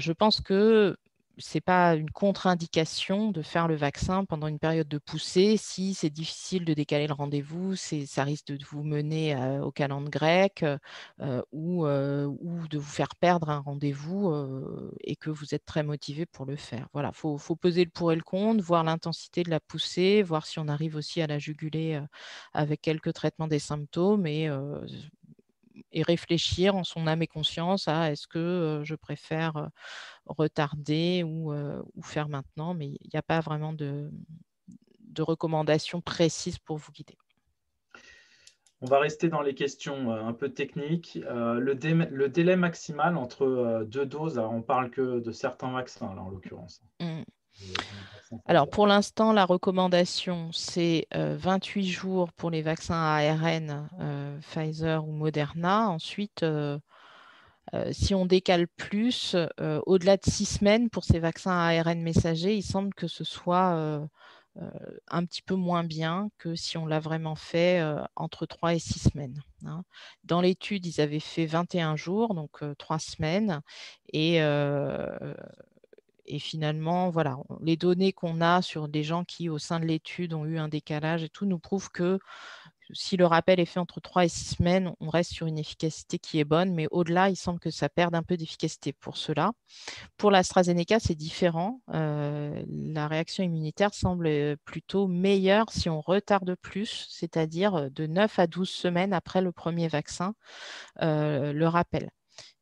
je pense que ce n'est pas une contre-indication de faire le vaccin pendant une période de poussée. Si c'est difficile de décaler le rendez-vous, ça risque de vous mener au calende grec ou de vous faire perdre un rendez-vous et que vous êtes très motivé pour le faire. Voilà, faut peser le pour et le contre, voir l'intensité de la poussée, voir si on arrive aussi à la juguler avec quelques traitements des symptômes et réfléchir en son âme et conscience à est-ce que je préfère retarder ou faire maintenant, mais il n'y a pas vraiment de recommandations précises pour vous guider. On va rester dans les questions un peu techniques. Le délai maximal entre deux doses, alors on parle que de certains vaccins, là, en l'occurrence. Alors, pour l'instant, la recommandation, c'est 28 jours pour les vaccins à ARN, Pfizer ou Moderna. Ensuite, si on décale plus, au-delà de 6 semaines pour ces vaccins à ARN messager, il semble que ce soit un petit peu moins bien que si on l'a vraiment fait entre 3 et 6 semaines. Hein. Dans l'étude, ils avaient fait 21 jours, donc 3 semaines. Et finalement, voilà, les données qu'on a sur des gens qui, au sein de l'étude, ont eu un décalage et tout, nous prouvent que si le rappel est fait entre 3 et 6 semaines, on reste sur une efficacité qui est bonne, mais au-delà, il semble que ça perde un peu d'efficacité pour cela. Pour l'AstraZeneca, c'est différent. La réaction immunitaire semble plutôt meilleure si on retarde plus, c'est-à-dire de 9 à 12 semaines après le premier vaccin, le rappel.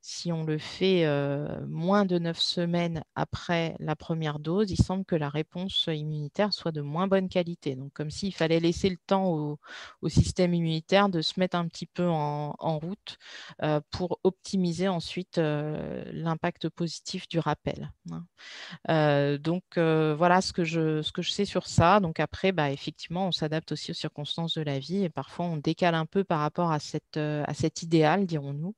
Si on le fait moins de 9 semaines après la première dose, il semble que la réponse immunitaire soit de moins bonne qualité. Donc, comme s'il fallait laisser le temps au système immunitaire de se mettre un petit peu en route pour optimiser ensuite l'impact positif du rappel. Donc, voilà ce que je sais sur ça. Donc, après, effectivement, on s'adapte aussi aux circonstances de la vie et parfois on décale un peu par rapport à cet idéal, dirons-nous.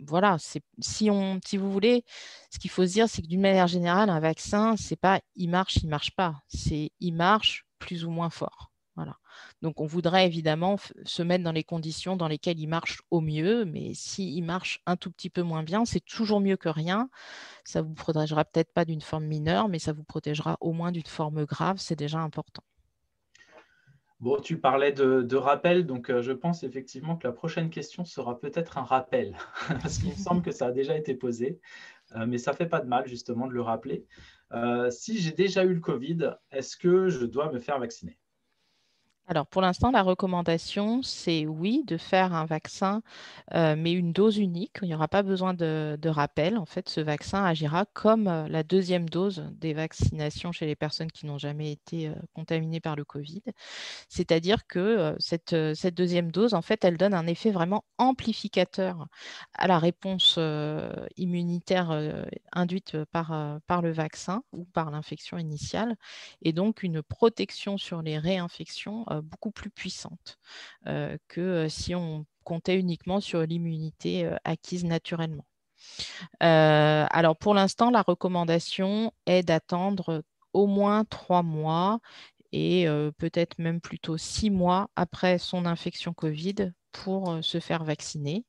Voilà, si vous voulez, ce qu'il faut se dire, c'est que d'une manière générale, un vaccin, c'est pas il marche pas. C'est il marche plus ou moins fort. Voilà. Donc, on voudrait évidemment se mettre dans les conditions dans lesquelles il marche au mieux, mais s'il marche un tout petit peu moins bien, c'est toujours mieux que rien. Ça ne vous protégera peut-être pas d'une forme mineure, mais ça vous protégera au moins d'une forme grave. C'est déjà important. Bon, tu parlais de rappel, donc je pense effectivement que la prochaine question sera peut-être un rappel, parce qu'il me semble que ça a déjà été posé, mais ça ne fait pas de mal justement de le rappeler. Si j'ai déjà eu le Covid, est-ce que je dois me faire vacciner? Alors, pour l'instant, la recommandation, c'est oui, de faire un vaccin, mais une dose unique. Il n'y aura pas besoin de rappel. En fait, ce vaccin agira comme la deuxième dose des vaccinations chez les personnes qui n'ont jamais été contaminées par le Covid. C'est-à-dire que cette deuxième dose, en fait, elle donne un effet vraiment amplificateur à la réponse immunitaire induite par le vaccin ou par l'infection initiale, et donc une protection sur les réinfections beaucoup plus puissante que si on comptait uniquement sur l'immunité acquise naturellement. Alors pour l'instant, la recommandation est d'attendre au moins 3 mois et peut-être même plutôt 6 mois après son infection Covid pour se faire vacciner.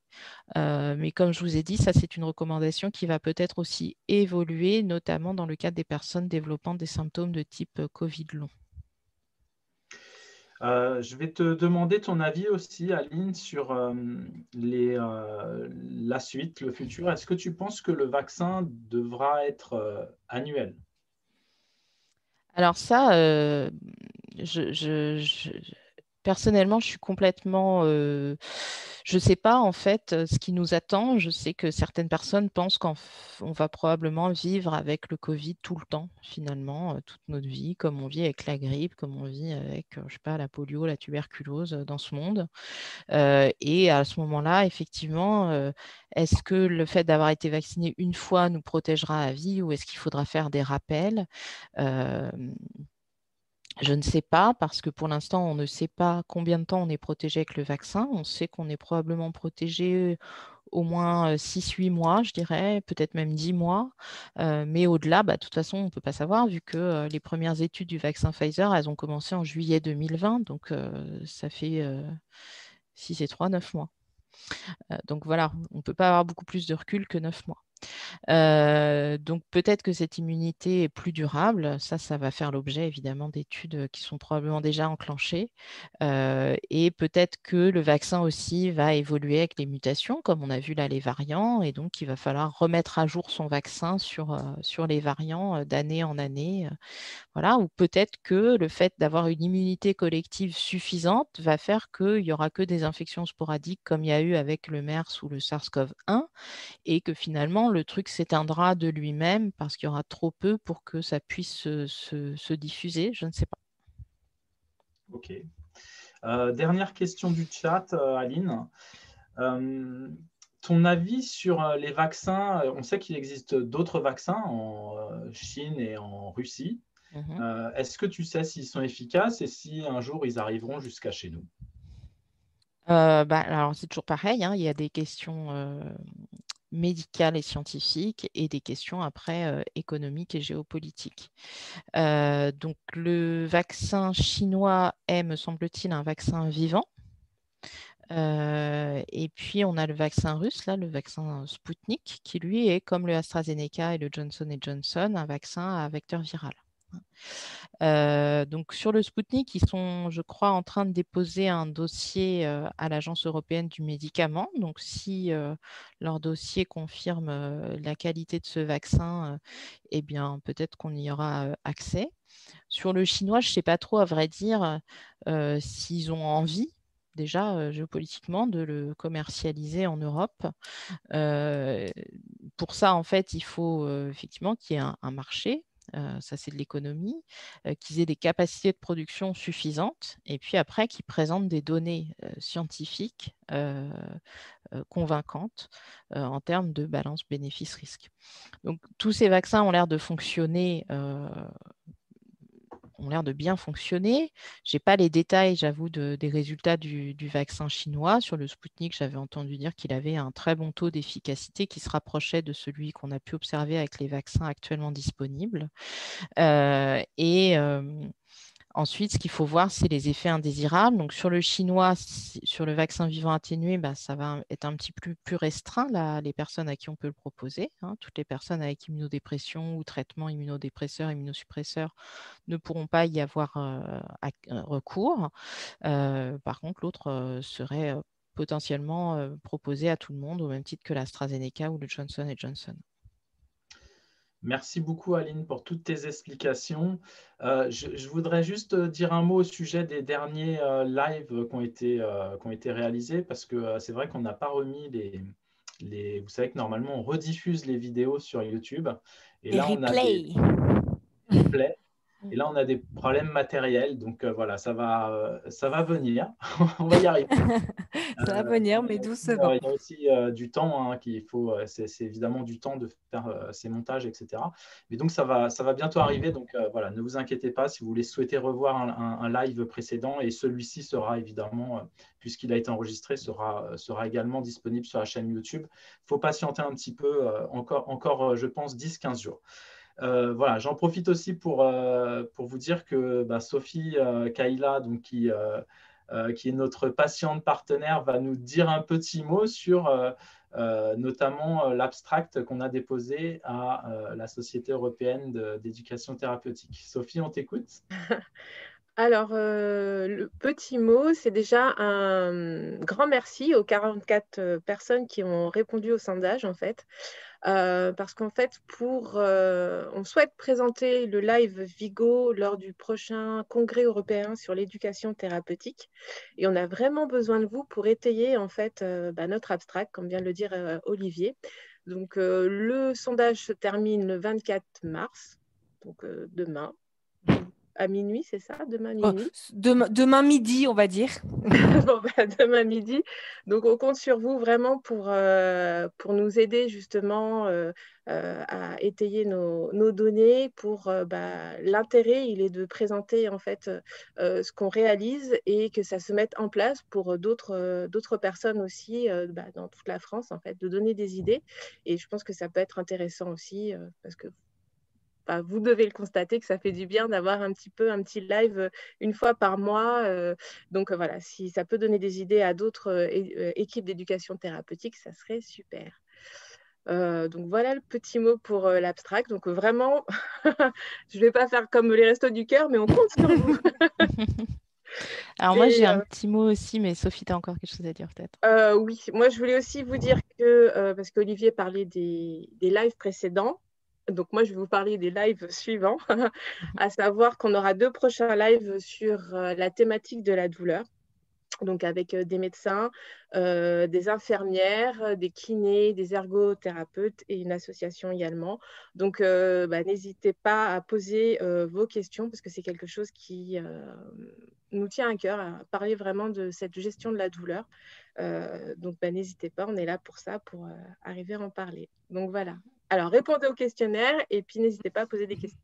Mais comme je vous ai dit, ça c'est une recommandation qui va peut-être aussi évoluer, notamment dans le cadre des personnes développant des symptômes de type Covid long. Je vais te demander ton avis aussi, Aline, sur la suite, le futur. Est-ce que tu penses que le vaccin devra être annuel? Alors ça, personnellement, je suis complètement... je ne sais pas en fait ce qui nous attend. Je sais que certaines personnes pensent qu'on va probablement vivre avec le Covid tout le temps, finalement, toute notre vie, comme on vit avec la grippe, comme on vit avec, je sais pas, la polio, la tuberculose dans ce monde. Et à ce moment-là, effectivement, est-ce que le fait d'avoir été vacciné une fois nous protégera à vie ou est-ce qu'il faudra faire des rappels? Je ne sais pas parce que pour l'instant, on ne sait pas combien de temps on est protégé avec le vaccin. On sait qu'on est probablement protégé au moins 6-8 mois, je dirais, peut-être même 10 mois. Mais au-delà, de toute façon, on ne peut pas savoir vu que les premières études du vaccin Pfizer, elles ont commencé en juillet 2020. Donc, ça fait 6 et 3, 9 mois. Donc voilà, on ne peut pas avoir beaucoup plus de recul que 9 mois. Donc peut-être que cette immunité est plus durable. Ça va faire l'objet évidemment d'études qui sont probablement déjà enclenchées. Et peut-être que le vaccin aussi va évoluer avec les mutations, comme on a vu là les variants. Et donc il va falloir remettre à jour son vaccin sur les variants d'année en année. Voilà, ou peut-être que le fait d'avoir une immunité collective suffisante va faire qu'il n'y aura que des infections sporadiques comme il y a eu avec le MERS ou le SARS-CoV-1 et que finalement le truc s'éteindra de lui-même parce qu'il y aura trop peu pour que ça puisse se diffuser. Je ne sais pas. Ok. Dernière question du chat, Aline. Ton avis sur les vaccins, on sait qu'il existe d'autres vaccins en Chine et en Russie. Est-ce que tu sais s'ils sont efficaces et si un jour ils arriveront jusqu'à chez nous? Alors c'est toujours pareil, hein, il y a des questions médicales et scientifiques et des questions après économiques et géopolitiques. Donc le vaccin chinois est, me semble-t-il, un vaccin vivant. Et puis, on a le vaccin russe, là, le vaccin Sputnik, qui lui est, comme le AstraZeneca et le Johnson Johnson, un vaccin à vecteur viral. Donc sur le Spoutnik, ils sont, je crois, en train de déposer un dossier à l'Agence européenne du médicament. Donc si leur dossier confirme la qualité de ce vaccin, eh bien peut-être qu'on y aura accès. Sur le chinois, je ne sais pas trop, à vrai dire, s'ils ont envie déjà géopolitiquement de le commercialiser en Europe. Pour ça, en fait, il faut effectivement qu'il y ait un marché. Ça, c'est de l'économie, qu'ils aient des capacités de production suffisantes et puis après qu'ils présentent des données scientifiques convaincantes en termes de balance bénéfice-risque. Donc, tous ces vaccins ont l'air de fonctionner ont l'air de bien fonctionner. Je n'ai pas les détails, j'avoue, des résultats du vaccin chinois. Sur le Spoutnik, j'avais entendu dire qu'il avait un très bon taux d'efficacité qui se rapprochait de celui qu'on a pu observer avec les vaccins actuellement disponibles. Ensuite, ce qu'il faut voir, c'est les effets indésirables. Donc, sur le chinois, sur le vaccin vivant atténué, ça va être un petit peu plus restreint, là, les personnes à qui on peut le proposer. Toutes les personnes avec immunodépression ou traitement immunodépresseur, immunosuppresseur ne pourront pas y avoir recours. Par contre, l'autre serait potentiellement proposé à tout le monde au même titre que l'AstraZeneca ou le Johnson & Johnson. Merci beaucoup, Aline, pour toutes tes explications. Je voudrais juste dire un mot au sujet des derniers lives qui ont été réalisés, parce que c'est vrai qu'on n'a pas remis les... Vous savez que normalement, on rediffuse les vidéos sur YouTube. Et là, on a des replays. Et là, on a des problèmes matériels. Donc, voilà, ça va venir. On va y arriver. Ça va venir, mais doucement. Il y a aussi du temps qu'il faut. C'est évidemment du temps de faire ces montages, etc. Mais donc, ça va bientôt arriver. Donc, voilà, ne vous inquiétez pas si vous souhaitez revoir un live précédent. Et celui-ci sera évidemment, puisqu'il a été enregistré, sera également disponible sur la chaîne YouTube. Il faut patienter un petit peu, encore je pense, 10-15 jours. Voilà, j'en profite aussi pour vous dire que Sophie Kaila, donc, qui est notre patiente partenaire, va nous dire un petit mot sur notamment l'abstract qu'on a déposé à la Société européenne d'éducation thérapeutique. Sophie, on t'écoute. Alors, le petit mot, c'est déjà un grand merci aux 44 personnes qui ont répondu au sondage, en fait. Parce qu'en fait, on souhaite présenter le live Vigo lors du prochain congrès européen sur l'éducation thérapeutique. Et on a vraiment besoin de vous pour étayer, en fait, notre abstract, comme vient de le dire Olivier. Donc, le sondage se termine le 24 mars, donc demain. À minuit, c'est ça? Demain minuit? Demain midi, on va dire. Bon, demain midi. Donc, on compte sur vous vraiment pour nous aider justement à étayer nos données. L'intérêt, il est de présenter en fait ce qu'on réalise et que ça se mette en place pour d'autres personnes aussi dans toute la France, en fait, de donner des idées. Et je pense que ça peut être intéressant aussi parce que vous devez le constater que ça fait du bien d'avoir un petit live une fois par mois. Donc voilà, si ça peut donner des idées à d'autres équipes d'éducation thérapeutique, ça serait super. Donc voilà le petit mot pour l'abstract. Donc vraiment, je ne vais pas faire comme les Restos du Cœur, mais on compte sur vous. Alors moi, j'ai un petit mot aussi, mais Sophie, tu as encore quelque chose à dire peut-être? Oui, moi je voulais aussi vous dire que, parce qu'Olivier parlait des lives précédents, donc moi je vais vous parler des lives suivants, à savoir qu'on aura 2 prochains lives sur la thématique de la douleur. Donc avec des médecins, des infirmières, des kinés, des ergothérapeutes et une association également. Donc n'hésitez pas à poser vos questions parce que c'est quelque chose qui nous tient à cœur, à parler vraiment de cette gestion de la douleur. Donc n'hésitez pas, on est là pour ça, pour arriver à en parler. Donc voilà. Alors répondez au questionnaire et puis n'hésitez pas à poser des questions.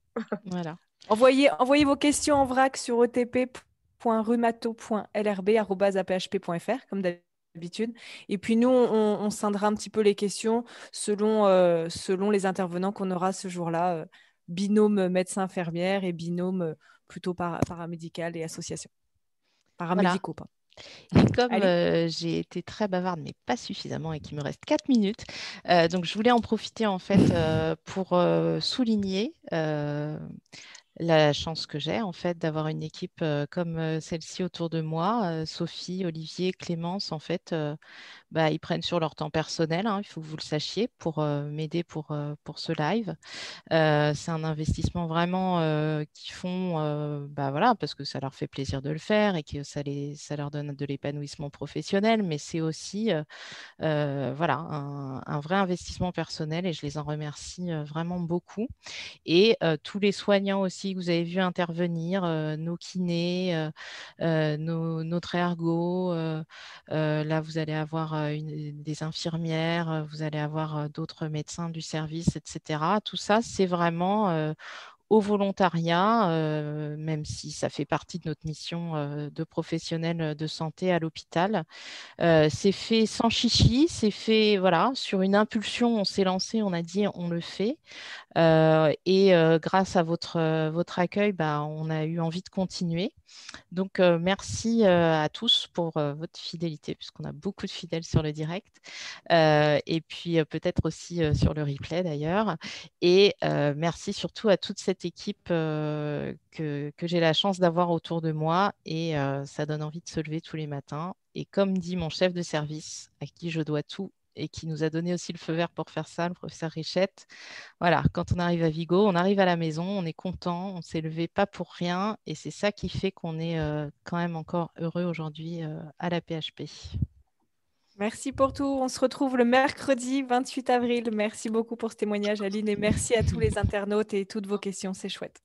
Voilà. Envoyez vos questions en vrac sur otp.rumato.lrb@php.fr comme d'habitude. Et puis nous, on scindra un petit peu les questions selon les intervenants qu'on aura ce jour-là, binôme médecin-infirmière et binôme plutôt paramédical et association. Paramédicaux, pas. Et comme j'ai été très bavarde, mais pas suffisamment, et qu'il me reste 4 minutes, donc je voulais en profiter en fait pour souligner la chance que j'ai en fait d'avoir une équipe comme celle-ci autour de moi. Sophie, Olivier, Clémence, en fait, ils prennent sur leur temps personnel, hein, il faut que vous le sachiez, pour m'aider pour ce live. C'est un investissement vraiment qu'ils font voilà, parce que ça leur fait plaisir de le faire et que ça leur donne de l'épanouissement professionnel, mais c'est aussi voilà, un vrai investissement personnel et je les en remercie vraiment beaucoup. Et tous les soignants aussi que vous avez vus intervenir, nos kinés, notre ergo, là vous allez avoir des infirmières, vous allez avoir d'autres médecins du service, etc. Tout ça, c'est vraiment au volontariat, même si ça fait partie de notre mission de professionnels de santé à l'hôpital. C'est fait sans chichi, c'est fait voilà, sur une impulsion, on s'est lancé, on a dit on le fait. Et grâce à votre accueil, on a eu envie de continuer. Donc, merci à tous pour votre fidélité, puisqu'on a beaucoup de fidèles sur le direct, et puis peut-être aussi sur le replay d'ailleurs. Et merci surtout à toute cette équipe que j'ai la chance d'avoir autour de moi. Et ça donne envie de se lever tous les matins. Et comme dit mon chef de service, à qui je dois tout, et qui nous a donné aussi le feu vert pour faire ça, le professeur Richette. Voilà, quand on arrive à Vigo, on arrive à la maison, on est content, on s'est levé pas pour rien et c'est ça qui fait qu'on est quand même encore heureux aujourd'hui à la PHP. Merci pour tout. On se retrouve le mercredi 28 avril. Merci beaucoup pour ce témoignage, Aline, et merci à tous les internautes et toutes vos questions. C'est chouette.